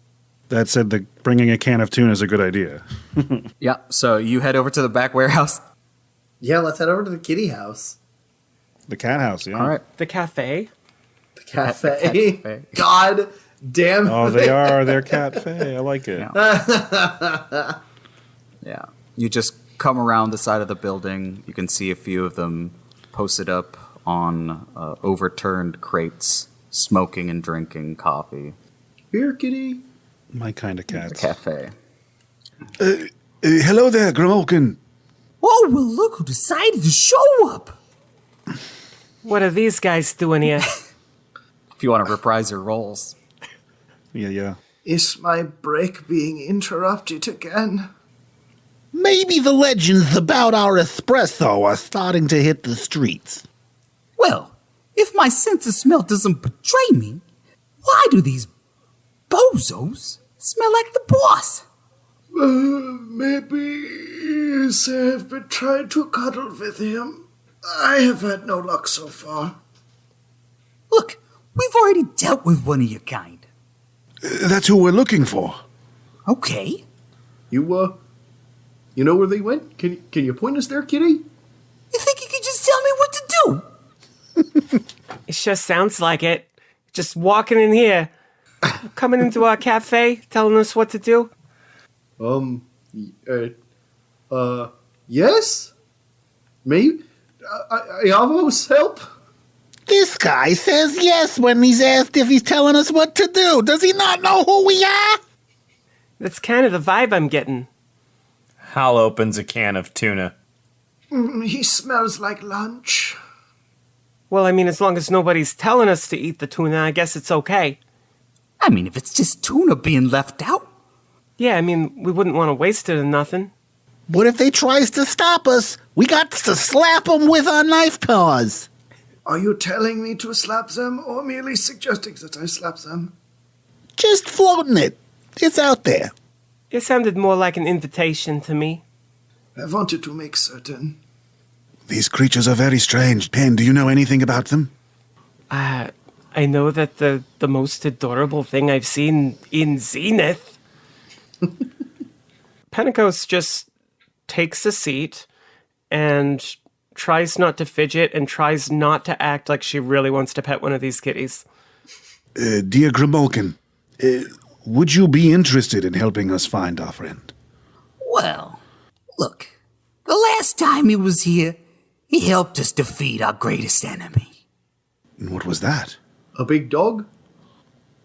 That said, bringing a can of tuna is a good idea.
Yeah, so you head over to the back warehouse.
Yeah, let's head over to the kitty house.
The cat house, yeah.
All right.
The cafe?
The cafe.
cafe.
God damn.
Oh, they are. They're cafe. I like it.
Yeah. You just come around the side of the building. You can see a few of them posted up on overturned crates, smoking and drinking coffee.
Here, kitty.
My kind of
The
cats.
cafe.
Hello there, Grimalkin.
Oh, well, look who decided to show up.
What are these guys doing here?
If you want to reprise your roles.
Yeah.
Is my break being interrupted again?
Maybe the legends about our espresso are starting to hit the streets.
Well, if my sense of smell doesn't betray me, why do these bozos smell like the boss?
Maybe they have been trying to cuddle with him. I have had no luck so far.
Look, we've already dealt with one of your kind.
That's who we're looking for.
Okay.
You know where they went? Can you point us there, kitty?
You think you could just tell me what to do?
It sure sounds like it. Just walking in here, coming into our cafe, telling us what to do.
Yes? Maybe? Iavo's help?
This guy says yes when he's asked if he's telling us what to do. Does he not know who we are?
That's kind of the vibe I'm getting.
Hal opens a can of tuna.
He smells like lunch.
Well, I mean, as long as nobody's telling us to eat the tuna, I guess it's okay.
I mean, if it's just tuna being left out.
Yeah, I mean, we wouldn't want to waste it or nothing.
What if they tries to stop us? We got to slap them with our knife paws.
Are you telling me to slap them or merely suggesting that I slap them?
Just floating it. It's out there.
It sounded more like an invitation to me.
I wanted to make certain.
These creatures are very strange. Pen, do you know anything about them?
I know that the most adorable thing I've seen in Zenith. Pentecost just takes a seat and tries not to fidget and tries not to act like she really wants to pet one of these kitties.
Dear Grimalkin, would you be interested in helping us find our friend?
Well, look, the last time he was here, he helped us defeat our greatest enemy.
And what was that?
A big dog?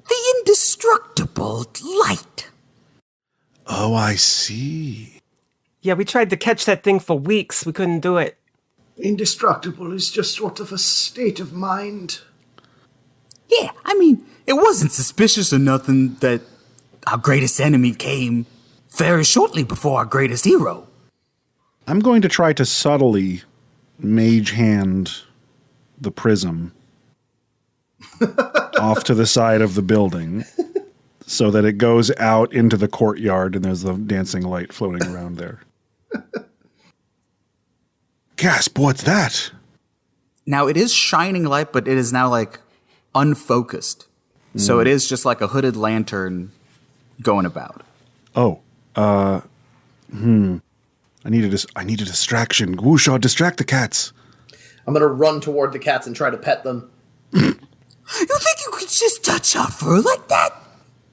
The indestructible light.
Oh, I see.
Yeah, we tried to catch that thing for weeks. We couldn't do it.
Indestructible is just sort of a state of mind.
Yeah, I mean, it wasn't suspicious or nothing that our greatest enemy came very shortly before our greatest hero.
I'm going to try to subtly mage hand the prism off to the side of the building so that it goes out into the courtyard and there's the dancing light floating around there. Gasp, what's that?
Now, it is shining light, but it is now, like, unfocused. So it is just like a hooded lantern going about.
Oh, I need a distraction. Wooshaw, distract the cats.
I'm gonna run toward the cats and try to pet them.
You think you could just touch our fur like that?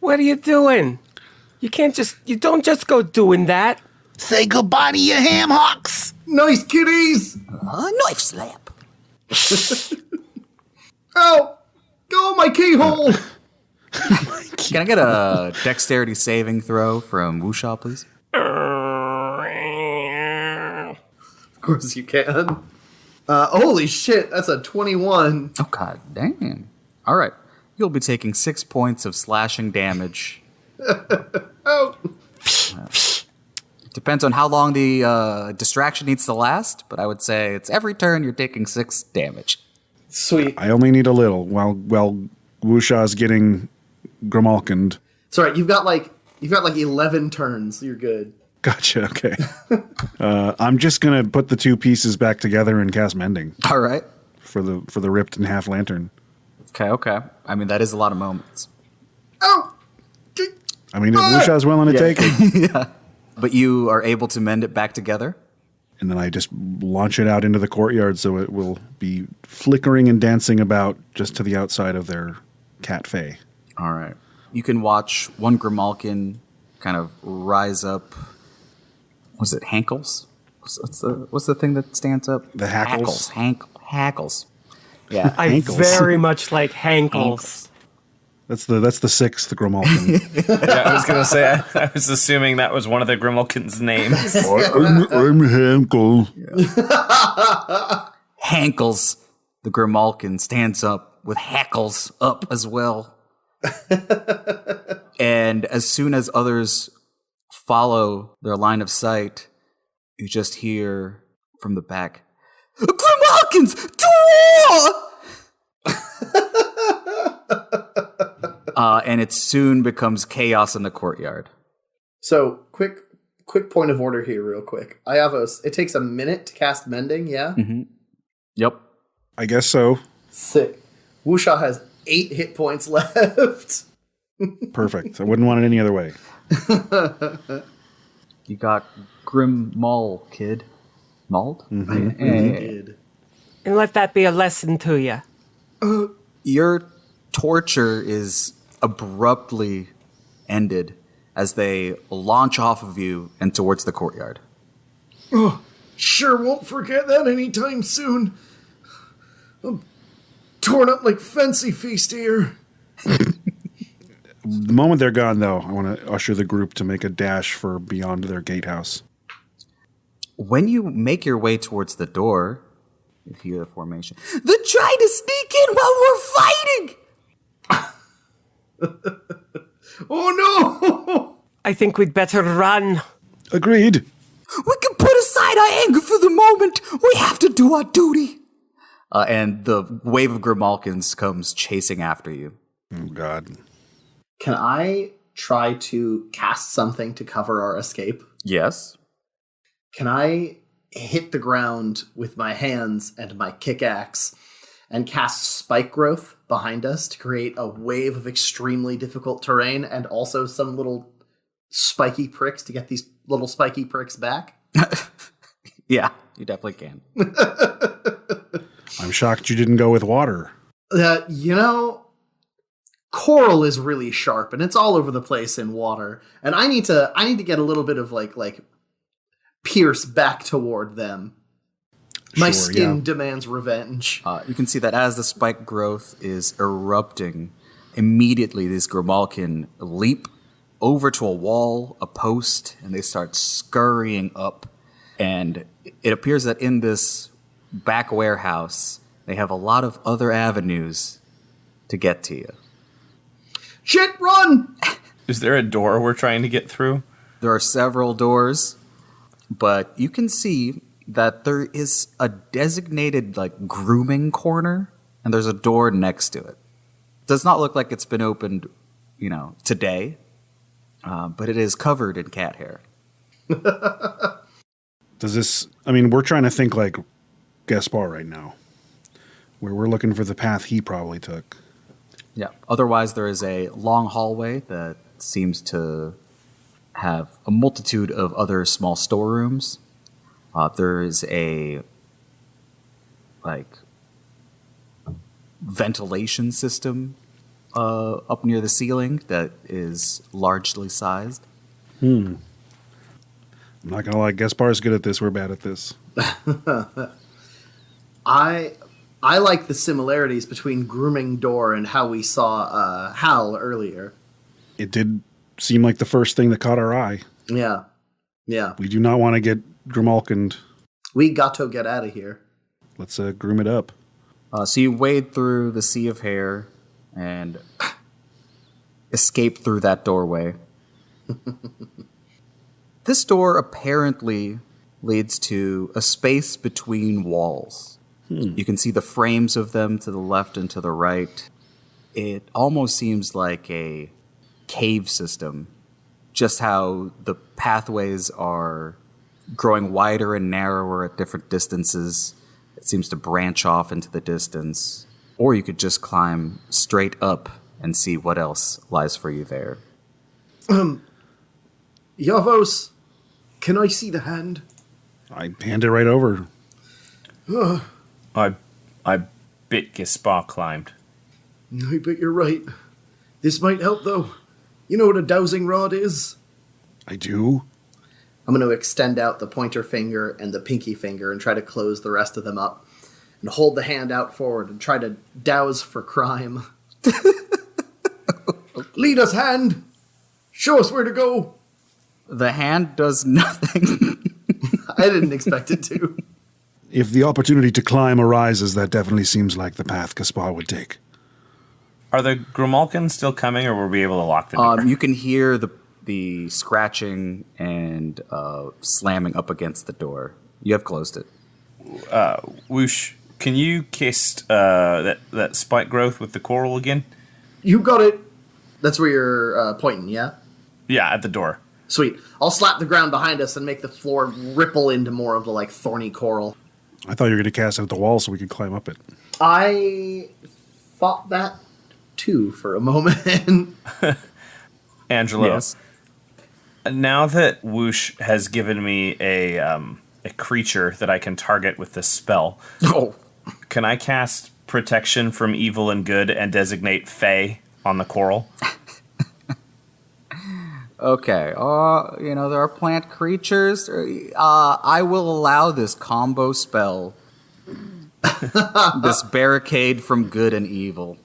What are you doing? You don't just go doing that.
Say goodbye to your ham hocks.
Nice kitties!
Knife slap.
Ow! Go my keyhole!
Can I get a dexterity saving throw from Wooshaw, please?
Of course you can. Holy shit, that's a 21.
Oh, god damn. All right. You'll be taking 6 points of slashing damage.
Oh!
Depends on how long the distraction needs to last, but I would say it's every turn you're taking 6 damage.
Sweet.
I only need a little while Wooshaw's getting Grimalkined.
It's alright, you've got like 11 turns. You're good.
Gotcha, okay. I'm just going to put the two pieces back together and cast Mending
All right.
for the ripped in half lantern.
Okay. I mean, that is a lot of moments.
Ow!
I mean, if Wooshaw's willing to take it.
Yeah. But you are able to mend it back together?
And then I just launch it out into the courtyard so it will be flickering and dancing about just to the outside of their cat fae.
All right. You can watch one Grimalkin kind of rise up. Was it Hankles? What's the thing that stands up?
The hackles.
Hackles. Yeah.
I very much like Hankles.
That's the sixth Grimalkin.
Yeah, I was gonna say I was assuming that was one of the Grimalkin's names.
I'm Hankle.
Hankles, the Grimalkin, stands up with hackles up as well. And as soon as others follow their line of sight, you just hear from the back, Grimalkins, to war! And it soon becomes chaos in the courtyard.
So, quick point of order here, real quick. It takes a minute to cast Mending, yeah?
Mm-hmm. Yep.
I guess so.
Sick. Wooshaw has 8 hit points left.
Perfect. I wouldn't want it any other way.
You got Grim Maul, kid. Mauled?
Mm-hmm.
Did.
And let that be a lesson to you.
Your torture is abruptly ended as they launch off of you and towards the courtyard.
Oh, sure won't forget that anytime soon. I'm torn up like Fancy Feast here.
The moment they're gone, though, I want to usher the group to make a dash for beyond their gatehouse.
When you make your way towards the door, you hear the formation.
They're trying to sneak in while we're fighting!
Oh no!
I think we'd better run.
Agreed.
We can put aside our anger for the moment. We have to do our duty.
And the wave of Grimalkins comes chasing after you.
Oh, God.
Can I try to cast something to cover our escape?
Yes.
Can I hit the ground with my hands and my pickaxe and cast Spike Growth behind us to create a wave of extremely difficult terrain and also some little spiky pricks to get these little spiky pricks back?
Yeah. you definitely can.
I'm shocked you didn't go with water.
Coral is really sharp and it's all over the place in water. And I need to get a little bit of like pierce back toward them. My skin demands revenge.
You can see that as the spike growth is erupting, immediately these Grimalkin leap over to a wall, a post, and they start scurrying up. And it appears that in this back warehouse, they have a lot of other avenues to get to you.
Shit, run!
Is there a door we're trying to get through?
There are several doors, but you can see that there is a designated grooming corner, and there's a door next to it. Does not look like it's been opened, today, but it is covered in cat hair.
We're trying to think like Gaspar right now, where we're looking for the path he probably took.
Yeah. Otherwise, there is a long hallway that seems to have a multitude of other small storerooms. There is a ventilation system up near the ceiling that is largely sized.
I'm not gonna lie, Gaspar's good at this. We're bad at this.
I like the similarities between grooming door and how we saw Hal earlier.
It did seem like the first thing that caught our eye.
Yeah.
We do not want to get Grimalkined.
We got to get out of here.
Let's groom it up.
So you wade through the sea of hair and escape through that doorway. This door apparently leads to a space between walls. You can see the frames of them to the left and to the right. It almost seems like a cave system, just how the pathways are growing wider and narrower at different distances. It seems to branch off into the distance. Or you could just climb straight up and see what else lies for you there.
Yavos, can I see the hand?
I hand it right over.
I bit Gaspar climbed.
I bet you're right. This might help, though. You know what a dowsing rod is?
I do.
I'm going to extend out the pointer finger and the pinky finger and try to close the rest of them up. And hold the hand out forward and try to douse for crime.
Lead us, hand! Show us where to go!
The hand does nothing.
I didn't expect it to.
If the opportunity to climb arises, that definitely seems like the path Gaspar would take.
Are the Grimalkins still coming, or will we be able to lock the door?
You can hear the scratching and slamming up against the door. You have closed it.
Whoosh, can you cast that spike growth with the coral again?
You got it. That's where you're pointing, yeah?
Yeah, at the door.
Sweet. I'll slap the ground behind us and make the floor ripple into more of the thorny coral.
I thought you were going to cast it at the wall so we could climb up it.
I thought that too for a moment.
Angelo,
Yes.
now that Whoosh has given me a creature that I can target with this spell, can I cast Protection from Evil and Good and designate Fae on the coral?
Okay. There are plant creatures. I will allow this combo spell. This barricade from good and evil.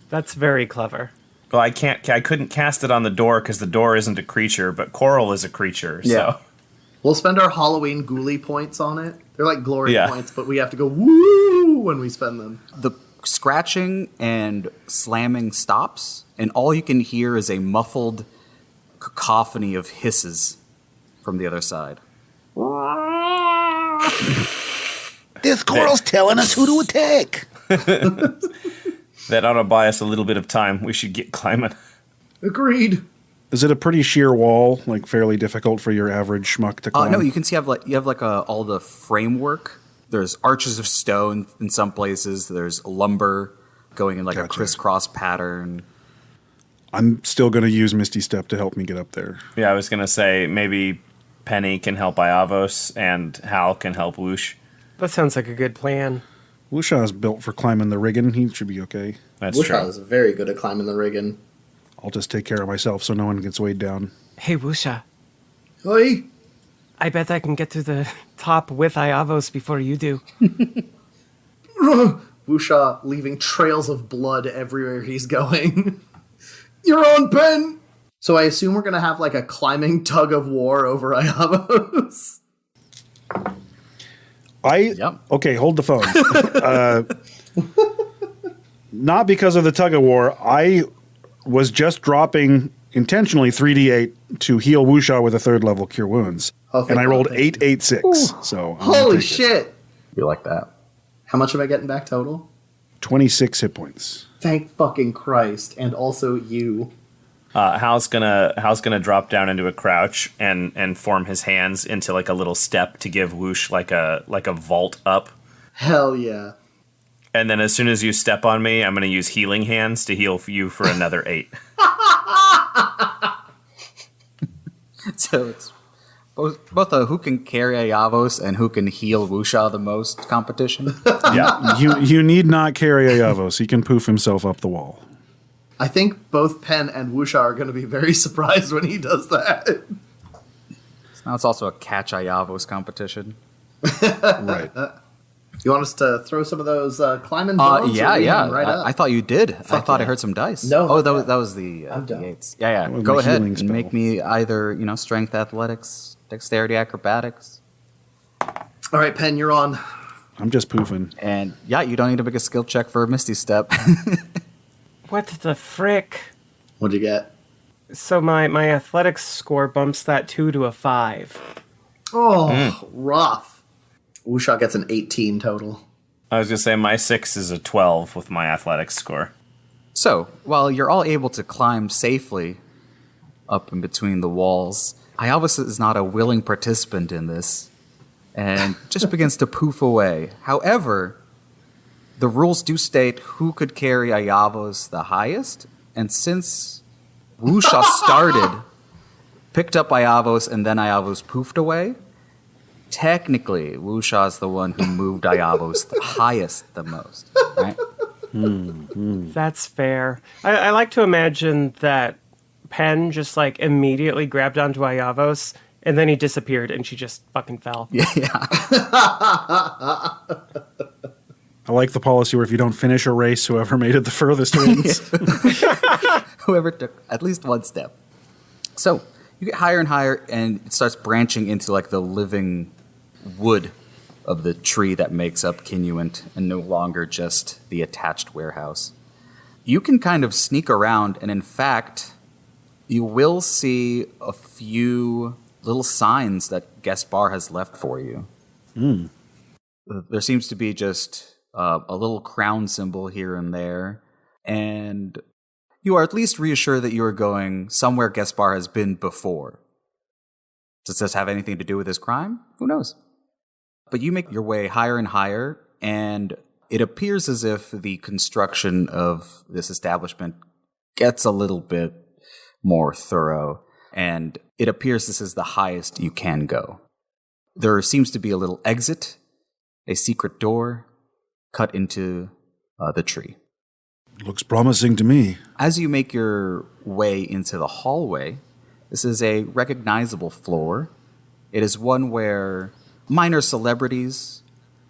That's very clever.
Well, I couldn't cast it on the door because the door isn't a creature, but coral is a creature.
Yeah.
So
We'll spend our Halloween ghoulie points on it. They're like glory
Yeah.
points, but we have to go woo when we spend them.
The scratching and slamming stops, and all you can hear is a muffled cacophony of hisses from the other side.
This coral's telling us who to attack.
that ought to buy us a little bit of time. We should get climbing.
Agreed.
Is it a pretty sheer wall, like fairly difficult for your average schmuck to climb?
No, you can see you have all the framework. There's arches of stone in some places. There's lumber going in a
Gotcha.
crisscross pattern.
I'm still going to use Misty Step to help me get up there.
Yeah, I was going to say maybe Penny can help Iavos and Hal can help Whoosh.
That sounds like a good plan.
Wusha is built for climbing the rigging. He should be okay.
That's
Wusha
true.
is very good at climbing the rigging.
I'll just take care of myself so no one gets weighed down.
Hey, Wusha,
Hey,
I bet I can get to the top with Iavos before you do.
Wusha leaving trails of blood everywhere he's going.
you're on, Pen.
So I assume we're going to have like a climbing tug of war over Iavos.
Yep.
Okay, hold the phone. Not because of the tug of war. I was just dropping intentionally 3d8 to heal Wusha with a 3rd level cure wounds.
Oh, thank
and I
God,
rolled
thank
886. So I'm gonna
Holy
take it.
shit.
You like that?
How much am I getting back total?
26 hit points.
Thank fucking Christ. And also you.
Hal's gonna drop down into a crouch and form his hands into like a little step to give Whoosh like a vault up.
Hell yeah.
And then as soon as you step on me, I'm gonna use healing hands to heal you for another 8.
So it's both a who can carry Iavos and who can heal Wusha the most competition.
Yeah.
You need not carry Iavos. He can poof himself up the wall.
I think both Pen and Wusha are going to be very surprised when he does that.
Now it's also a catch Iavos competition.
Right.
You want us to throw some of those climbing bones?
Yeah.
Right up?
I thought you did. I thought I
yeah.
heard some dice.
No,
Oh,
not
that was the
I'm done.
D8s. Yeah.
was
Go
my
ahead
healing
and
spell.
make me either strength, athletics, dexterity, acrobatics,
All right, Pen, you're on.
I'm just poofing.
and you don't need to make a skill check for Misty Step.
What the frick?
What'd you get?
So my athletics score bumps that 2 to a 5.
Oh, rough. Wusha gets an 18 total.
I was gonna say my 6 is a 12 with my athletics score.
So, while you're all able to climb safely up in between the walls, Iavos is not a willing participant in this and just begins to poof away. However, the rules do state who could carry Iavos the highest, and since Wusha started, picked up Iavos, and then Iavos poofed away, technically, Wusha's the one who moved Iavos the highest the most, right?
That's fair. I like to imagine that Pen just like immediately grabbed onto Iavos and then he disappeared and she just fucking fell.
Yeah.
I like the policy where if you don't finish a race, whoever made it the furthest wins.
Whoever took at least one step. So you get higher and higher, and it starts branching into like the living wood of the tree that makes up Kinuant, and no longer just the attached warehouse. You can kind of sneak around, and in fact, you will see a few little signs that Gaspar has left for you. There seems to be just a little crown symbol here and there, and you are at least reassured that you are going somewhere Gaspar has been before. Does this have anything to do with his crime? Who knows? But you make your way higher and higher, and it appears as if the construction of this establishment gets a little bit more thorough, and it appears this is the highest you can go. There seems to be a little exit, a secret door cut into the tree.
Looks promising to me.
As you make your way into the hallway, this is a recognizable floor. It is one where minor celebrities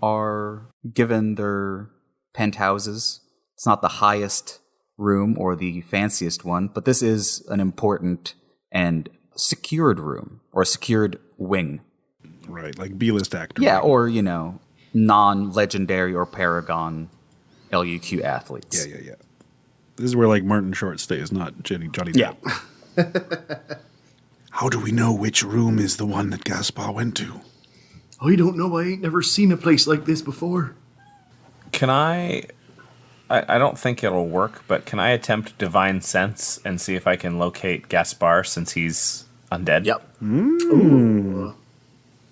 are given their penthouses. It's not the highest room or the fanciest one, but this is an important and secured room or secured wing.
Right, like B-list actor.
Yeah,
right?
or, non-legendary or paragon LUQ athletes.
Yeah. This is where like Martin Short stays, not Johnny Depp. How do we know which room is the one that Gaspar went to?
I don't know. I ain't never seen a place like this before.
Can I don't think it'll work, but can I attempt Divine Sense and see if I can locate Gaspar since he's undead?
Yep.
Ooh.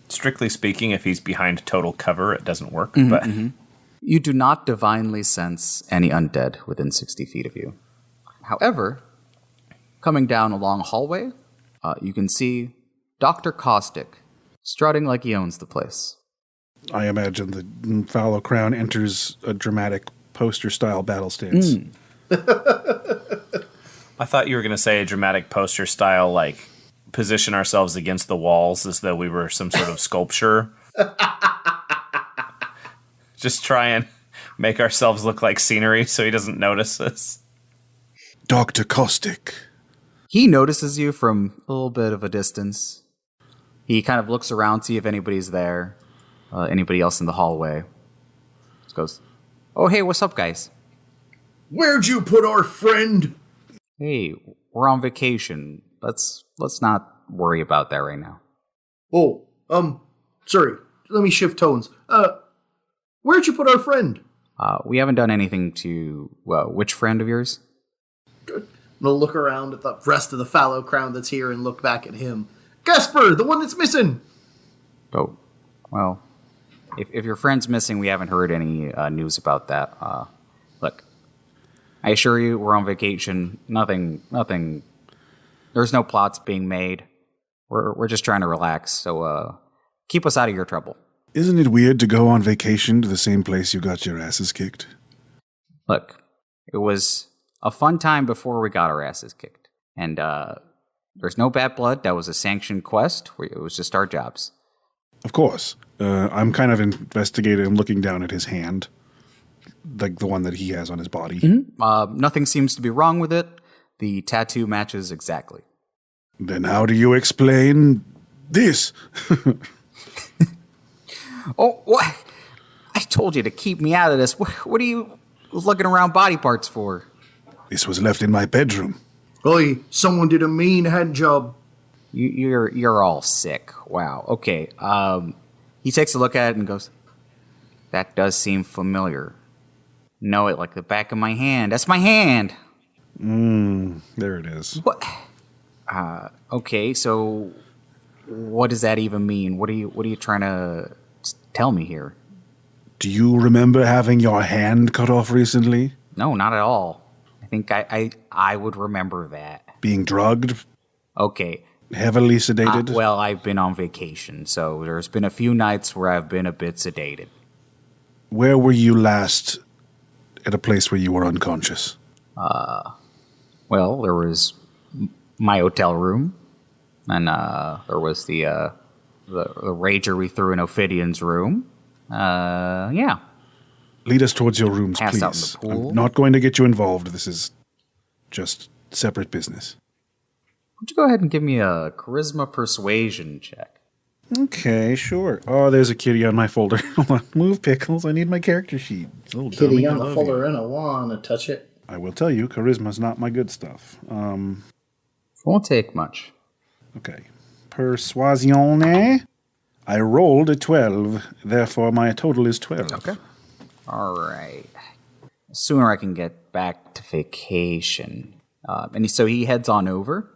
Strictly speaking, if he's behind total cover, it doesn't work. But
You do not divinely sense any undead within 60 feet of you. However, coming down a long hallway, you can see Dr. Caustic, strutting like he owns the place.
I imagine the fallow crown enters a dramatic poster-style battle stance.
I thought you were going to say a dramatic poster style, like position ourselves against the walls as though we were some sort of sculpture. Just try and make ourselves look like scenery so he doesn't notice us.
Dr. Caustic.
He notices you from a little bit of a distance. He kind of looks around, see if anybody's there, anybody else in the hallway. Just goes, "Oh, hey, what's up, guys?
Where'd you put our friend?
Hey, we're on vacation. Let's not worry about that right now."
Oh, sorry. Let me shift tones. Where'd you put our friend?
We haven't done anything to, well, which friend of yours?
Good. I'm gonna look around at the rest of the fallow crown that's here and look back at him. Gasper, the one that's missing!
Oh, well, if your friend's missing, we haven't heard any news about that. Look, I assure you, we're on vacation. Nothing, there's no plots being made. We're just trying to relax, so keep us out of your trouble.
Isn't it weird to go on vacation to the same place you got your asses kicked?
Look, it was a fun time before we got our asses kicked. And there's no bad blood. That was a sanctioned quest. It was just our jobs.
Of course. I'm kind of investigating and looking down at his hand. Like the one that he has on his body.
Mm-hmm. Nothing seems to be wrong with it. The tattoo matches exactly.
Then how do you explain this?
Oh, what? I told you to keep me out of this. What are you looking around body parts for?
This was left in my bedroom.
Oi, someone did a mean hand job.
You're all sick. Wow. Okay. He takes a look at it and goes, "That does seem familiar. Know it like the back of my hand. That's my hand."
There it is.
What? Okay. So, what does that even mean? What are you trying to tell me here?
Do you remember having your hand cut off recently?
No, not at all. I think I would remember that.
Being drugged?
Okay.
Heavily sedated?
Well, I've been on vacation, so there's been a few nights where I've been a bit sedated.
Where were you last at a place where you were unconscious?
Well, there was my hotel room, and there was the rager we threw in Ophidion's room. Yeah.
Lead us towards your rooms,
Pass
please.
out in the pool.
I'm not going to get you involved. This is just separate business.
Would you go ahead and give me a charisma persuasion check?
Okay, sure. Oh, there's a kitty on my folder. Hold on. Move, Pickles. I need my character sheet. Little
Kitty
dummy,
on
I
the
love
folder
you.
and I wanna touch it.
I will tell you, charisma's not my good stuff.
Won't take much.
Okay. Persuasione. I rolled a 12, therefore my total is 12.
Okay. All right. Sooner I can get back to vacation. And so he heads on over,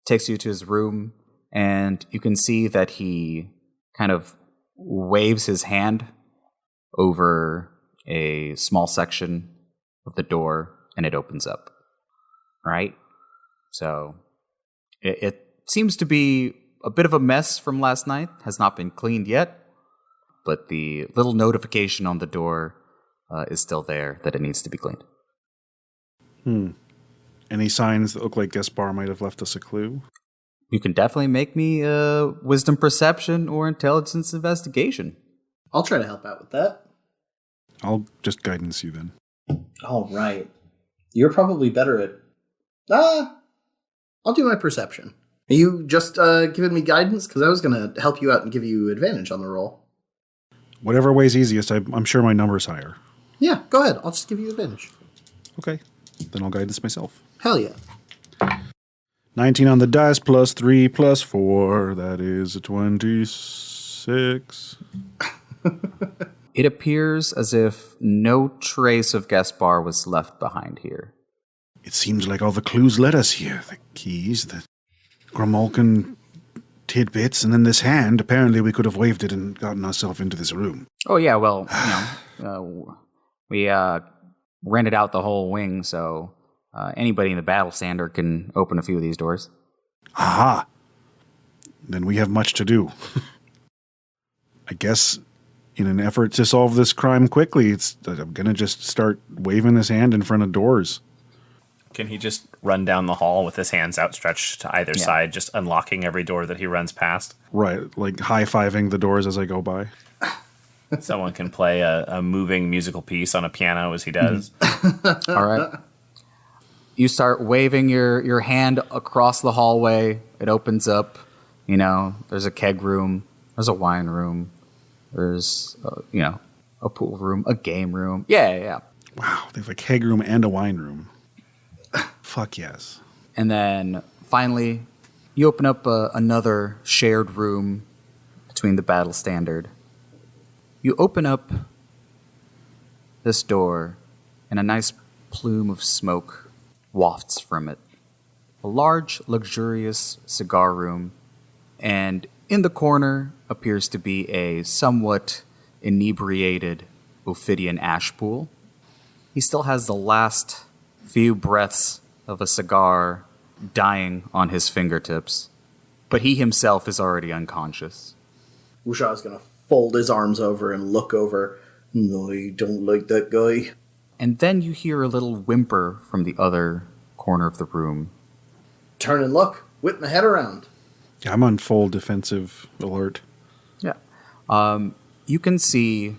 takes you to his room, and you can see that he kind of waves his hand over a small section of the door, and it opens up. Right? So it seems to be a bit of a mess from last night, has not been cleaned yet, but the little notification on the door is still there that it needs to be cleaned.
Any signs that look like Gaspar might have left us a clue?
You can definitely make me a wisdom perception or intelligence investigation.
I'll try to help out with that.
I'll just guidance you then.
All right. You're probably better at... I'll do my perception. Are you just giving me guidance? Because I was going to help you out and give you advantage on the roll.
Whatever way's easiest, I'm sure my number's higher.
Yeah, go ahead. I'll just give you advantage.
Okay, then I'll guidance myself.
Hell yeah.
19 on the dice, plus 3, plus 4. That is a 26.
It appears as if no trace of Gaspar was left behind here.
It seems like all the clues led us here. The keys, the Gromolkan tidbits, and then this hand. Apparently we could have waved it and gotten ourselves into this room.
Oh, yeah, well, we rented out the whole wing, so anybody in the battle standard can open a few of these doors.
Aha! then we have much to do. I guess in an effort to solve this crime quickly, I'm going to just start waving his hand in front of doors.
Can he just run down the hall with his hands outstretched to either side, just unlocking every door that he runs past?
Right, like high-fiving the doors as I go by.
Someone can play a moving musical piece on a piano as he does.
All right. You start waving your hand across the hallway. It opens up. You know, there's a keg room. There's a wine room. There's, a pool room, a game room. Yeah.
Wow, they have a keg room and a wine room. Fuck yes.
And then finally, you open up another shared room between the battle standard. You open up this door, and a nice plume of smoke wafts from it. A large, luxurious cigar room, and in the corner appears to be a somewhat inebriated Ophidian ash pool. He still has the last few breaths of a cigar dying on his fingertips, but he himself is already unconscious.
Wusha is going to fold his arms over and look over. No, I don't like that guy.
And then you hear a little whimper from the other corner of the room.
Turn and look. Whip my head around.
Yeah, I'm on full defensive alert.
Yeah. You can see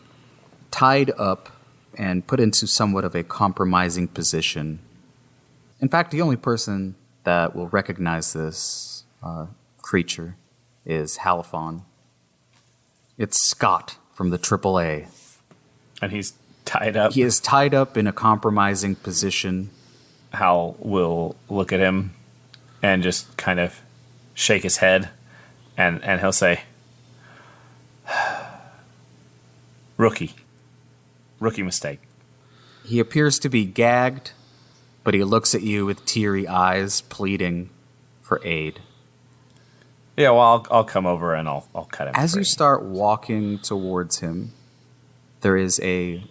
tied up and put into somewhat of a compromising position. In fact, the only person that will recognize this creature is Halifon. It's Scott from the AAA.
And he's tied up.
He is tied up in a compromising position.
Hal will look at him and just kind of shake his head, and he'll say, Rookie mistake.
He appears to be gagged, but he looks at you with teary eyes, pleading for aid.
Yeah, well, I'll come over and I'll cut him.
As you start walking towards him, there is a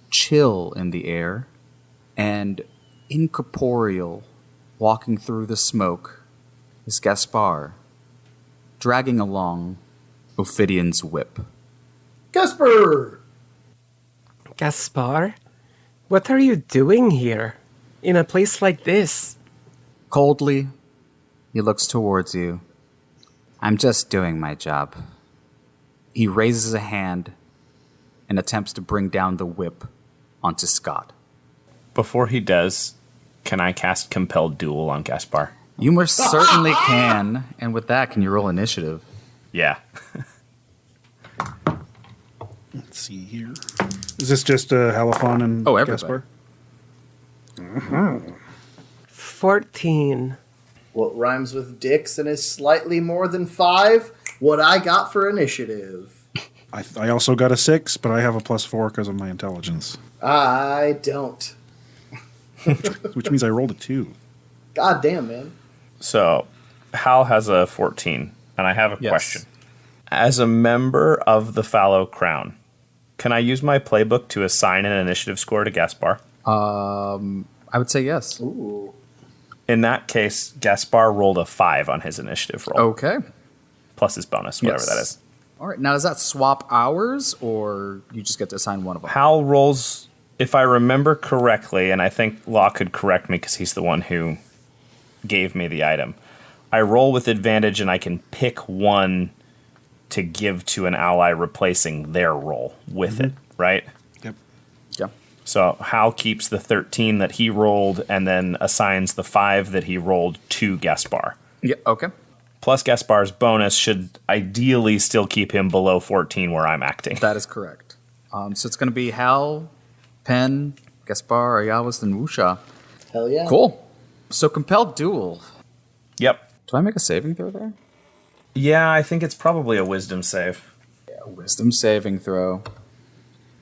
chill in the air, and incorporeal, walking through the smoke, is Gaspar, dragging along Ophidian's whip.
Gaspar!
Gaspar? What are you doing here? In a place like this?
Coldly, he looks towards you. I'm just doing my job. He raises a hand and attempts to bring down the whip onto Scott.
Before he does, can I cast Compelled Duel on Gaspar?
You most certainly can. And with that, can you roll initiative?
Yeah.
Let's see here. Is this just Halifon and Gaspar?
14.
What rhymes with dicks and is slightly more than 5? What I got for initiative.
I also got a 6, but I have a +4 because of my intelligence.
I don't.
Which means I rolled a 2.
God damn, man.
So, Hal has a 14, and I have a question. As a member of the Fallow Crown, can I use my playbook to assign an initiative score to Gaspar?
I would say yes.
Ooh.
In that case, Gaspar rolled a 5 on his initiative roll.
Okay.
Plus his bonus, whatever that is.
All right. Now, does that swap hours, or you just get to assign one of them?
Hal rolls, if I remember correctly, and I think Law could correct me because he's the one who gave me the item. I roll with advantage, and I can pick one to give to an ally replacing their roll with it, right?
Yep.
Yeah.
So Hal keeps the 13 that he rolled and then assigns the 5 that he rolled to Gaspar.
Yeah, okay.
Plus Gaspar's bonus should ideally still keep him below 14 where I'm acting.
That is correct. So it's going to be Hal, Pen, Gaspar, Ayawas, and Wusha.
Hell yeah.
Cool. So Compelled Duel.
Yep.
Do I make a saving throw there?
Yeah, I think it's probably a wisdom save.
Yeah, wisdom saving throw.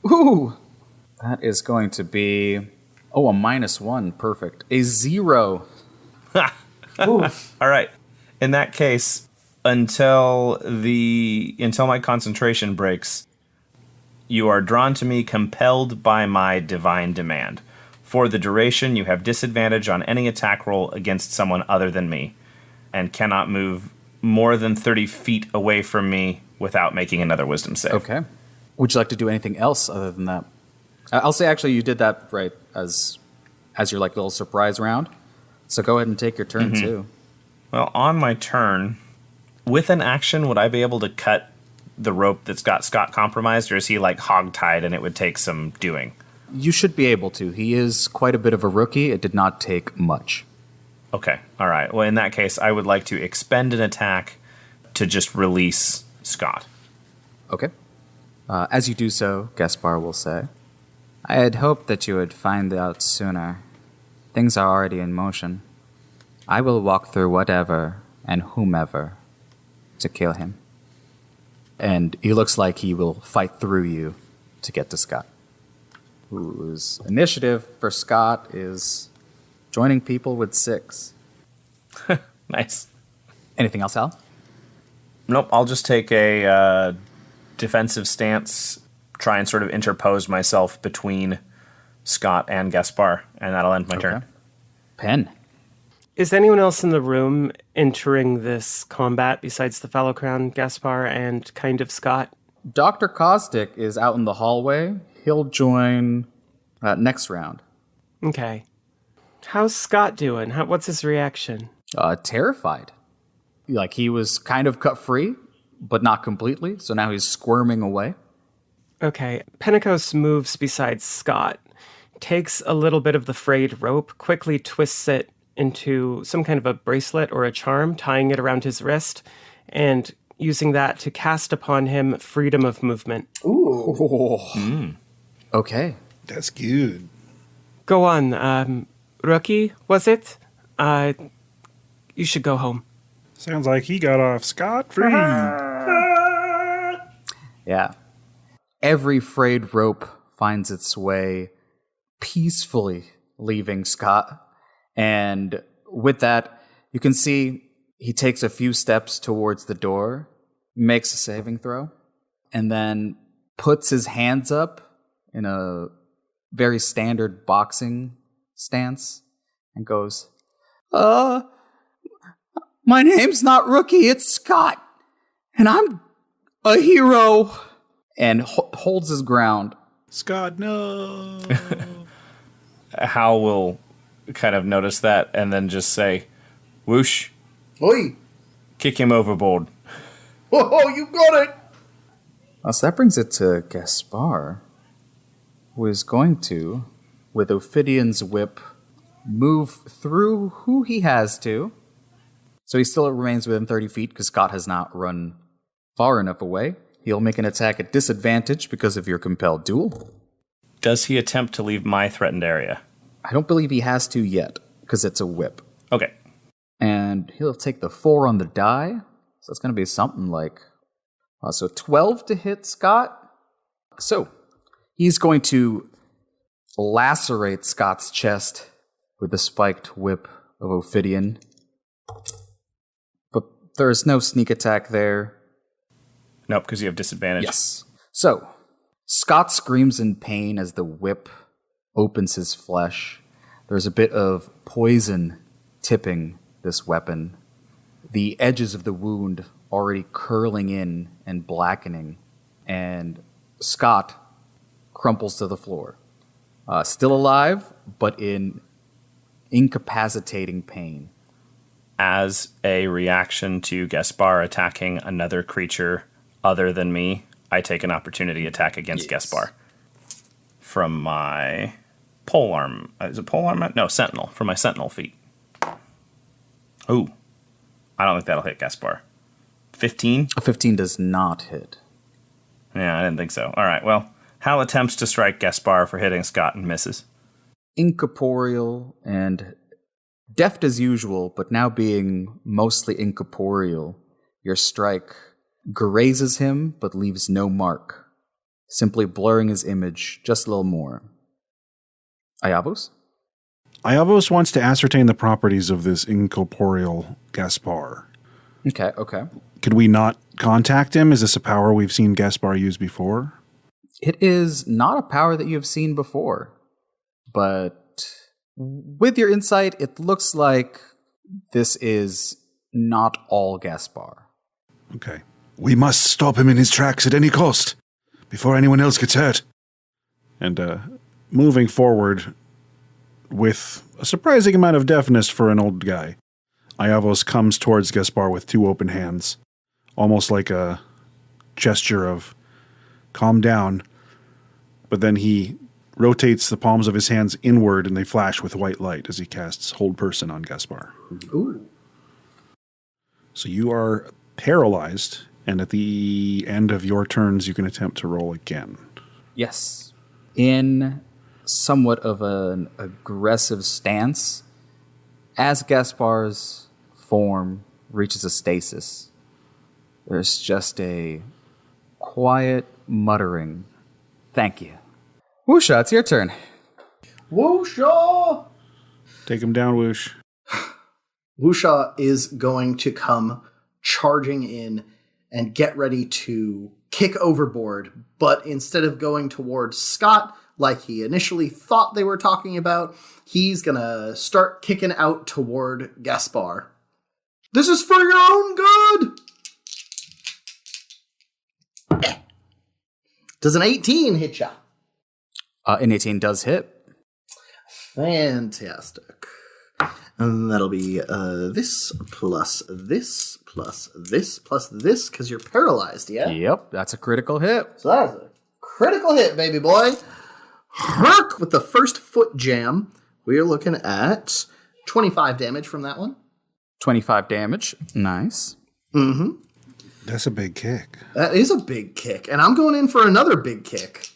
Ooh! That is going to be... Oh, a -1. Perfect. A 0.
All right. In that case, until my concentration breaks, you are drawn to me compelled by my divine demand. For the duration, you have disadvantage on any attack roll against someone other than me, and cannot move more than 30 feet away from me without making another wisdom save.
Okay. Would you like to do anything else other than that? I'll say actually you did that right as your like little surprise round. So go ahead and take your turn too.
Well, on my turn, with an action, would I be able to cut the rope that's got Scott compromised, or is he like hogtied and it would take some doing?
You should be able to. He is quite a bit of a rookie. It did not take much.
Okay, all right. Well, in that case, I would like to expend an attack to just release Scott.
Okay. As you do so, Gaspar will say, I had hoped that you would find out sooner. Things are already in motion. I will walk through whatever and whomever to kill him. And he looks like he will fight through you to get to Scott. Whose initiative for Scott is joining people with 6.
Nice.
Anything else, Al?
Nope, I'll just take a defensive stance, try and sort of interpose myself between Scott and Gaspar, and that'll end my turn.
Pen.
Is anyone else in the room entering this combat besides the Fallow Crown, Gaspar, and kind of Scott?
Dr. Caustic is out in the hallway. He'll join next round.
Okay. How's Scott doing? What's his reaction?
Terrified. Like, he was kind of cut free, but not completely, so now he's squirming away.
Okay. Pentecost moves beside Scott, takes a little bit of the frayed rope, quickly twists it into some kind of a bracelet or a charm, tying it around his wrist, and using that to cast upon him freedom of movement.
Ooh.
Okay.
That's good.
Go on, rookie, was it? You should go home.
Sounds like he got off scot-free.
Yeah. Every frayed rope finds its way peacefully leaving Scott. And with that, you can see he takes a few steps towards the door, makes a saving throw, and then puts his hands up in a very standard boxing stance and goes, my name's not Rookie, it's Scott, and I'm a hero, and holds his ground.
Scott, no.
Hal will kind of notice that and then just say, whoosh,
Oi!
kick him overboard.
Oh, you got it!
So that brings it to Gaspar, who is going to, with Ophidion's whip, move through who he has to. So he still remains within 30 feet because Scott has not run far enough away. He'll make an attack at disadvantage because of your compelled duel.
Does he attempt to leave my threatened area?
I don't believe he has to yet because it's a whip.
Okay.
And he'll take the 4 on the die. So it's going to be something like... so 12 to hit Scott. So he's going to lacerate Scott's chest with the spiked whip of Ophidian. But there's no sneak attack there.
Nope, because you have disadvantage.
Yes. So Scott screams in pain as the whip opens his flesh. There's a bit of poison tipping this weapon. The edges of the wound already curling in and blackening. And Scott crumples to the floor. Still alive, but in incapacitating pain.
As a reaction to Gaspar attacking another creature other than me, I take an opportunity attack against Gaspar. From my polearm. Is it polearm? No, sentinel. From my sentinel feat. Ooh. I don't think that'll hit Gaspar. 15?
A 15 does not hit.
Yeah, I didn't think so. All right, well, Hal attempts to strike Gaspar for hitting Scott and misses.
Incorporeal and deft as usual, but now being mostly incorporeal, your strike grazes him but leaves no mark, simply blurring his image just a little more. Ayavos?
Ayavos wants to ascertain the properties of this incorporeal Gaspar.
Okay.
Could we not contact him? Is this a power we've seen Gaspar use before?
It is not a power that you have seen before, but with your insight, it looks like this is not all Gaspar.
Okay. We must stop him in his tracks at any cost, before anyone else gets hurt. And moving forward with a surprising amount of deftness for an old guy, Iavos comes towards Gaspar with two open hands, almost like a gesture of calm down, but then he rotates the palms of his hands inward and they flash with white light as he casts Hold Person on Gaspar.
Ooh.
So you are paralyzed, and at the end of your turns, you can attempt to roll again.
Yes. In somewhat of an aggressive stance, as Gaspar's form reaches a stasis, there's just a quiet muttering, "Thank you." Woosha, it's your turn.
Woosha!
Take him down, Whoosh.
Woosha is going to come charging in and get ready to kick overboard, but instead of going towards Scott, like he initially thought they were talking about, he's gonna start kicking out toward Gaspar. This is for your own good! Does an 18 hit ya?
An 18 does hit.
Fantastic. And that'll be this plus this plus this plus this, because you're paralyzed, yeah?
Yep, that's a critical hit.
So that is a critical hit, baby boy. Herc with the first foot jam. We are looking at 25 damage from that one.
25 damage. Nice.
Mm-hmm.
That's a big kick.
That is a big kick. And I'm going in for another big kick.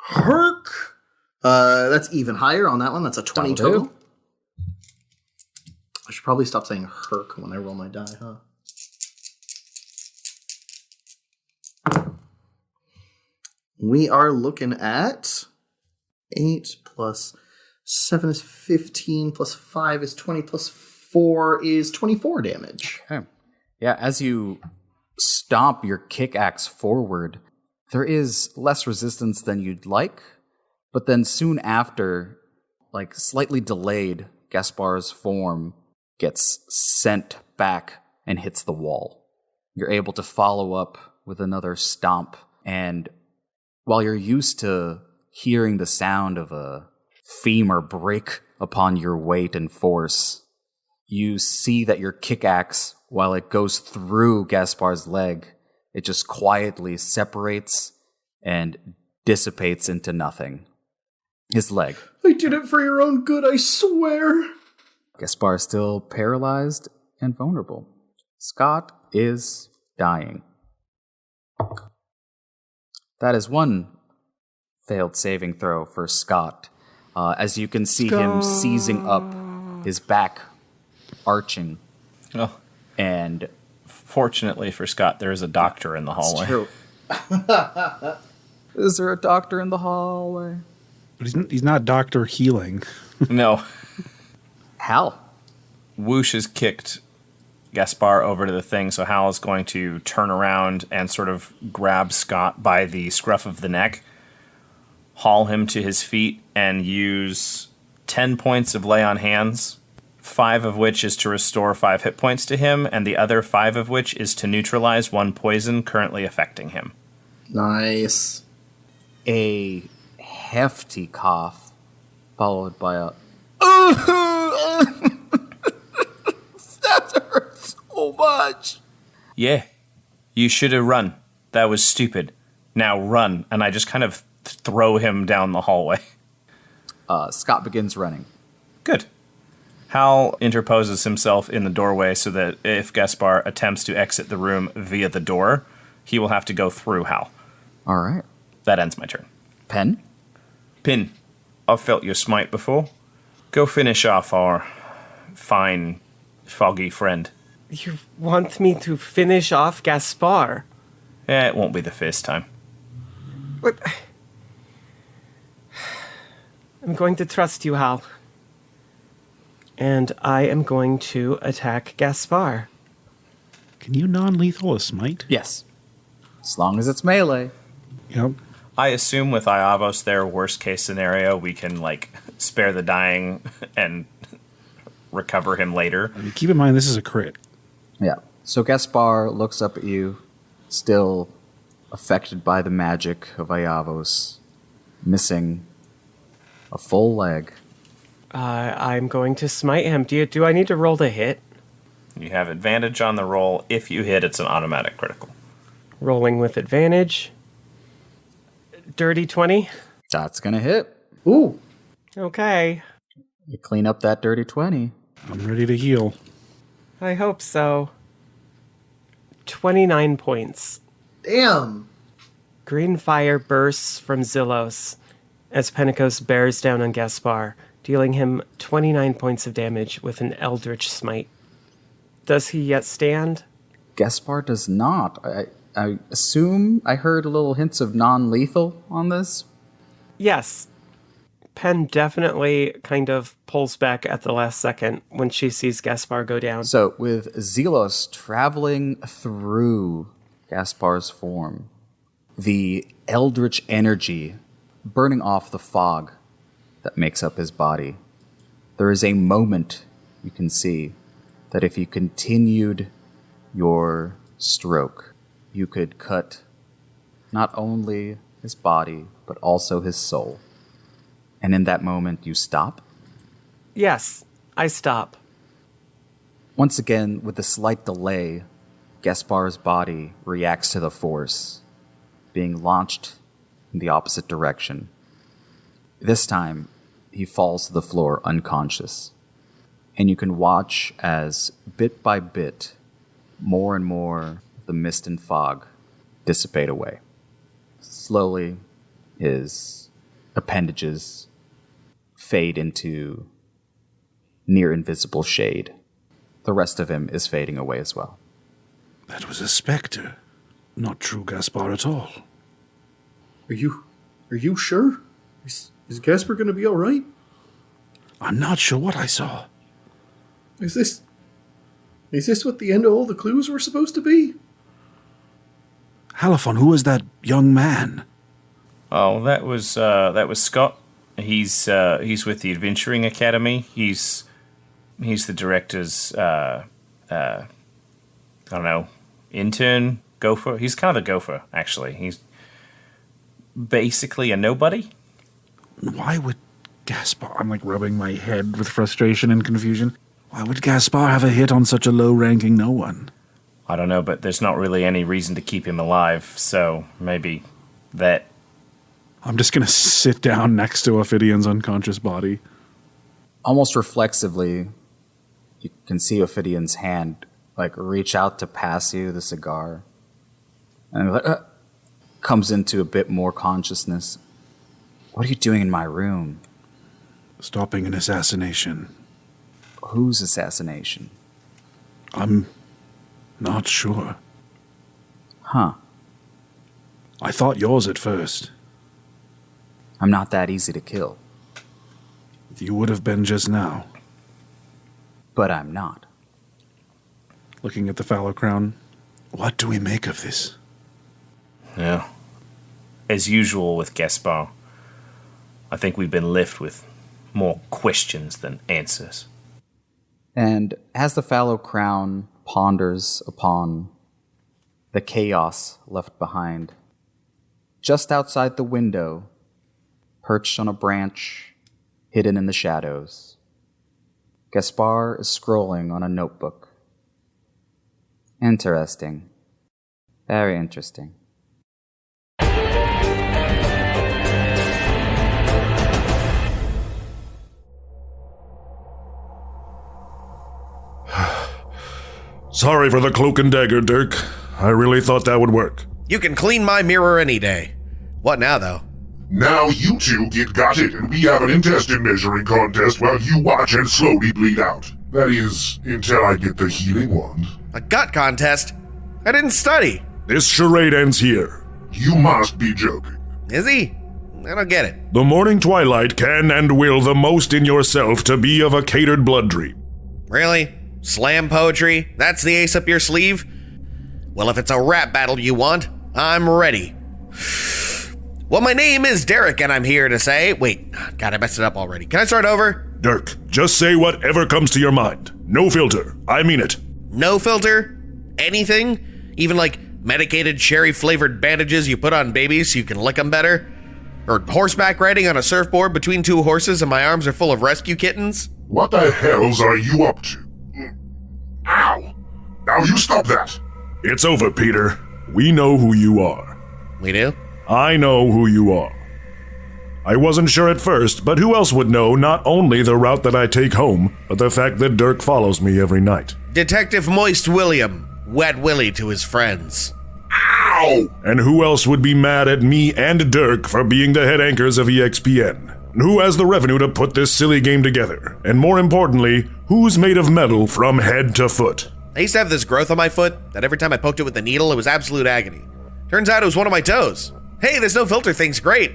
Herc. That's even higher on that one. That's a 20
That'll
total.
do.
I should probably stop saying herc when I roll my die, huh? We are looking at 8 plus 7 is 15 plus 5 is 20 plus 4 is 24 damage.
Okay. Yeah, as you stomp your kick axe forward, there is less resistance than you'd like, but then soon after, like slightly delayed, Gaspar's form gets sent back and hits the wall. You're able to follow up with another stomp, and while you're used to hearing the sound of a femur break upon your weight and force, you see that your kick axe, while it goes through Gaspar's leg, it just quietly separates and dissipates into nothing. His leg.
I did it for your own good, I swear.
Gaspar is still paralyzed and vulnerable. Scott is dying. That is one failed saving throw for Scott. As you can see him seizing up, his back arching.
Oh.
And
fortunately for Scott, there is a doctor in the hallway.
True. Is there a doctor in the hallway?
But he's not Dr. Healing.
No.
Hal.
Whoosh has kicked Gaspar over to the thing, so Hal is going to turn around and sort of grab Scott by the scruff of the neck, haul him to his feet, and use 10 points of lay on hands, 5 of which is to restore 5 hit points to him, and the other 5 of which is to neutralize 1 poison currently affecting him.
Nice.
A hefty cough, followed by a that hurts so much.
Yeah, you should have run. That was stupid. Now run. And I just kind of throw him down the hallway.
Scott begins running.
Good. Hal interposes himself in the doorway so that if Gaspar attempts to exit the room via the door, he will have to go through Hal.
All right.
That ends my turn.
Pen?
Pin, I've felt your smite before. Go finish off our fine, foggy friend.
You want me to finish off Gaspar?
It won't be the first time.
But I'm going to trust you, Hal. And I am going to attack Gaspar.
Can you non-lethal a smite?
Yes. As long as it's melee.
Yep.
I assume with Iavos, their worst case scenario, we can, spare the dying and recover him later.
I mean, keep in mind, this is a crit.
Yeah. So Gaspar looks up at you, still affected by the magic of Iavos, missing a full leg.
I'm going to smite him. Do I need to roll to hit?
You have advantage on the roll. If you hit, it's an automatic critical.
Rolling with advantage. Dirty 20.
That's gonna hit.
Ooh.
Okay.
You clean up that dirty 20.
I'm ready to heal.
I hope so. 29 points.
Damn.
Green fire bursts from Zillos as Pentecost bears down on Gaspar, dealing him 29 points of damage with an Eldritch Smite. Does he yet stand?
Gaspar does not. I assume I heard little hints of non-lethal on this.
Yes. Pen definitely kind of pulls back at the last second when she sees Gaspar go down.
So, with Zelos traveling through Gaspar's form, the eldritch energy burning off the fog that makes up his body, there is a moment you can see that if you continued your stroke, you could cut not only his body, but also his soul. And in that moment, you stop.
Yes, I stop.
Once again, with a slight delay, Gaspar's body reacts to the force, being launched in the opposite direction. This time, he falls to the floor unconscious. And you can watch as, bit by bit, more and more of the mist and fog dissipate away. Slowly, his appendages fade into near invisible shade. The rest of him is fading away as well.
That was a specter. Not true Gaspar at all.
Are you sure? Is Gaspar gonna be alright?
I'm not sure what I saw.
Is this what the end of all the clues were supposed to be?
Halifon, who was that young man?
Oh, that was Scott. He's with the Adventuring Academy. He's the director's I don't know, intern, gopher. He's kind of the gopher, actually. He's basically a nobody.
Why would Gaspar... I'm like rubbing my head with frustration and confusion. Why would Gaspar have a hit on such a low-ranking no one?
I don't know, but there's not really any reason to keep him alive, so maybe that...
I'm just going to sit down next to Ophidion's unconscious body.
Almost reflexively, you can see Ophidion's hand reach out to pass you the cigar. And comes into a bit more consciousness. What are you doing in my room?
Stopping an assassination.
Whose assassination?
I'm not sure.
Huh.
I thought yours at first.
I'm not that easy to kill.
You would have been just now.
But I'm not.
Looking at the fallow crown, what do we make of this?
Yeah. As usual with Gaspar, I think we've been left with more questions than answers.
And as the fallow crown ponders upon the chaos left behind, just outside the window, perched on a branch, hidden in the shadows, Gaspar is scrolling on a notebook. Interesting. Very interesting.
Sorry for the cloak and dagger, Dirk. I really thought that would work.
You can clean my mirror any day. What now, though?
Now you two get gutted and we have an intestine measuring contest while you watch and slowly bleed out. That is, until I get the healing wand.
A gut contest? I didn't study.
This charade ends here.
You must be joking.
Is he? I don't get it.
The morning twilight can and will the most in yourself to be of a catered blood dream.
Really? Slam poetry? That's the ace up your sleeve? Well, if it's a rap battle you want, I'm ready. Well, my name is Derek, and I'm here to say... Wait, God, I messed it up already. Can I start over?
Dirk, just say whatever comes to your mind. No filter. I mean it.
No filter? Anything? Even like medicated cherry-flavored bandages you put on babies so you can lick them better? Or horseback riding on a surfboard between two horses and my arms are full of rescue kittens?
What the hells are you up to? Ow! Now you stop that!
It's over, Peter. We know who you are.
We do?
I know who you are. I wasn't sure at first, but who else would know not only the route that I take home, but the fact that Dirk follows me every night?
Detective Moist William, Wet Willie to his friends.
Ow!
And who else would be mad at me and Dirk for being the head anchors of EXPN? Who has the revenue to put this silly game together? And more importantly, who's made of metal from head to foot?
I used to have this growth on my foot that every time I poked it with a needle, it was absolute agony. Turns out it was one of my toes. Hey, this no filter thing's great.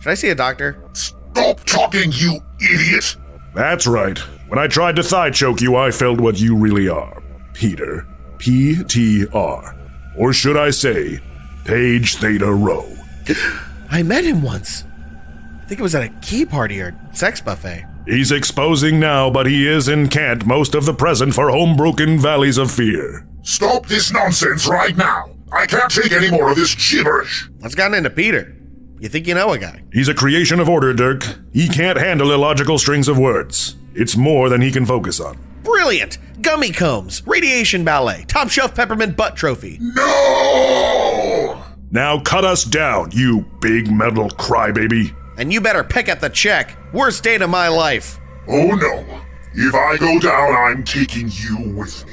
Should I see a doctor?
Stop talking, you idiot!
That's right. When I tried to thigh choke you, I felt what you really are. Peter. P-T-R. Or should I say, Page Theta Rho.
I met him once. I think it was at a key party or sex buffet.
He's exposing now, but he is and can't most of the present for home-broken valleys of fear.
Stop this nonsense right now! I can't take any more of this gibberish!
What's gotten into Peter? You think you know a guy?
He's a creation of order, Dirk. He can't handle illogical strings of words. It's more than he can focus on.
Brilliant! Gummy combs, radiation ballet, top shelf peppermint butt trophy.
No!
Now cut us down, you big metal crybaby.
And you better pick up the check. Worst date of my life.
Oh no. If I go down, I'm taking you with me.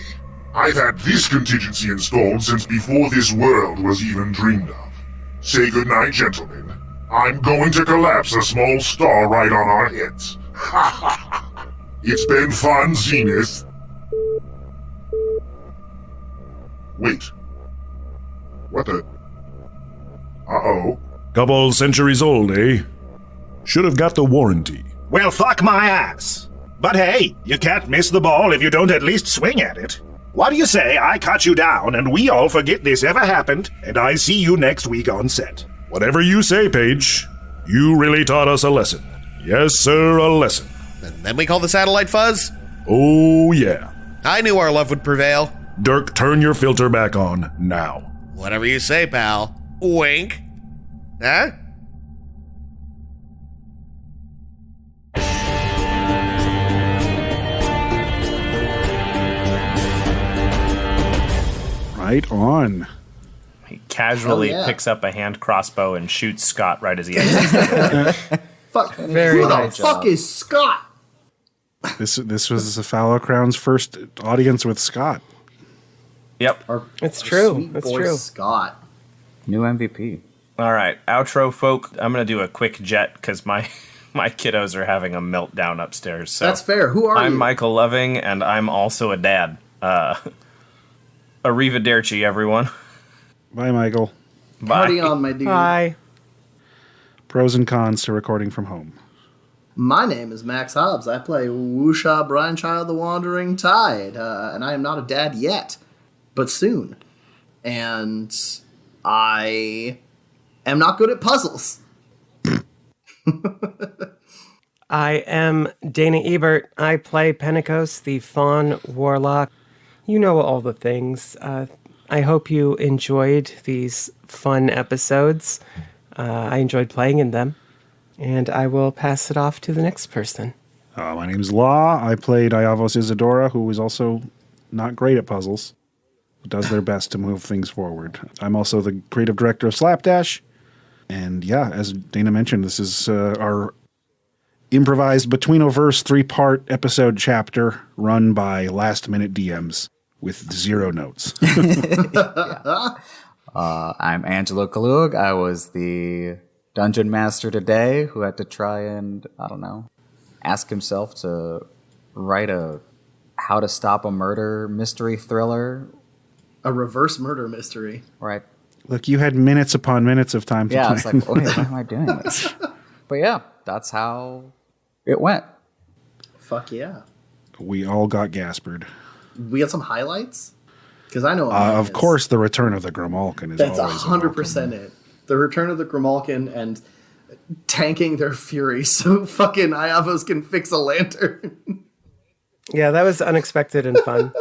I've had this contingency installed since before this world was even dreamed of. Say goodnight, gentlemen. I'm going to collapse a small star right on our heads. Ha ha ha. It's been fun, Zenith. Wait. What the? Uh-oh.
Couple centuries old, eh? Should have got the warranty.
Well, fuck my ass. But hey, you can't miss the ball if you don't at least swing at it. What do you say I cut you down and we all forget this ever happened, and I see you next week on set?
Whatever you say, Paige. You really taught us a lesson. Yes, sir, a lesson.
And then we call the satellite fuzz?
Oh, yeah.
I knew our love would prevail.
Dirk, turn your filter back on now.
Whatever you say, pal. Wink. Huh?
Right on.
He casually
Oh, yeah.
picks up a hand crossbow and shoots Scott right as he exits.
Fuck.
Very
Who
nice
the fuck is Scott?
This was the Fallow Crown's first audience with Scott.
Yep.
It's true.
Sweet
It's
boy
true.
Scott.
New MVP.
All right, outro, folk. I'm gonna do a quick jet because my kiddos are having a meltdown upstairs. So
That's fair. Who are
I'm
you?
Michael Loving, and I'm also a dad. Arrivederci, everyone.
Bye, Michael.
Bye.
Party on, my dude.
Hi.
Pros and cons to recording from home.
My name is Max Hobbs. I play Wusha Brinechild the Wandering Tide, and I am not a dad yet, but soon. And I am not good at puzzles.
I am Dana Ebert. I play Pentecost, the Fawn Warlock. You know all the things. I hope you enjoyed these fun episodes. I enjoyed playing in them. And I will pass it off to the next person.
My name's Law. I played Iavos Isadora, who is also not great at puzzles, but does their best to move things forward. I'm also the creative director of Slapdash. And yeah, as Dana mentioned, this is our improvised Betweenoverse 3-part episode chapter run by last-minute DMs with 0 notes.
I'm Angelo Kalug. I was the dungeon master today who had to try and, I don't know, ask himself to write a how to stop a murder mystery thriller.
A reverse murder mystery.
Right.
Look, you had minutes upon minutes of time to
Yeah,
plan.
it's like, wait, why am I doing this? But yeah, that's how it went.
Fuck yeah.
We all got Gaspered.
We got some highlights? Because I know
Of course, the return of the Grimalkin is
that's
always
100%
welcome.
it. The return of the Grimalkin, and tanking their fury so fucking Iavos can fix a lantern.
Yeah, that was unexpected and fun.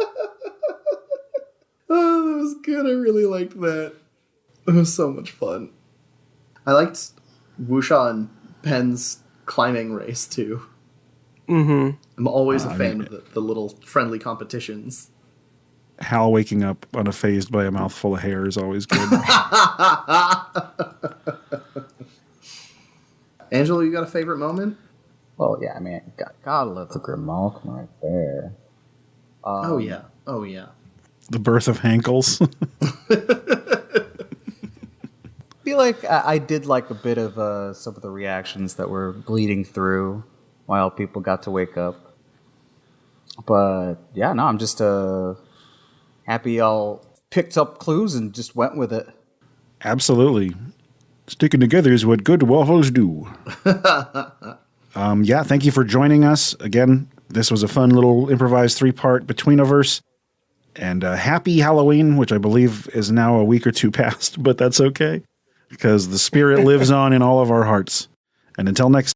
Oh, that was good. I really liked that. It was so much fun. I liked Wusha and Pen's climbing race, too.
Mm-hmm.
I'm always a fan of the little friendly competitions.
Hal waking up unfazed by a mouthful of hair is always good.
Angelo, you got a favorite moment?
Well, yeah, I mean, gotta love the Grimalkin right there.
Oh, yeah. Oh, yeah.
The birth of Hankles.
I feel like I did like a bit of some of the reactions that were bleeding through while people got to wake up. But yeah, no, I'm just happy y'all picked up clues and just went with it.
Absolutely. Sticking together is what good waffles do. Yeah, thank you for joining us. Again, this was a fun little improvised 3-part Betweenoverse. And happy Halloween, which I believe is now a week or two past, but that's okay. Because the spirit lives on in all of our hearts. And until next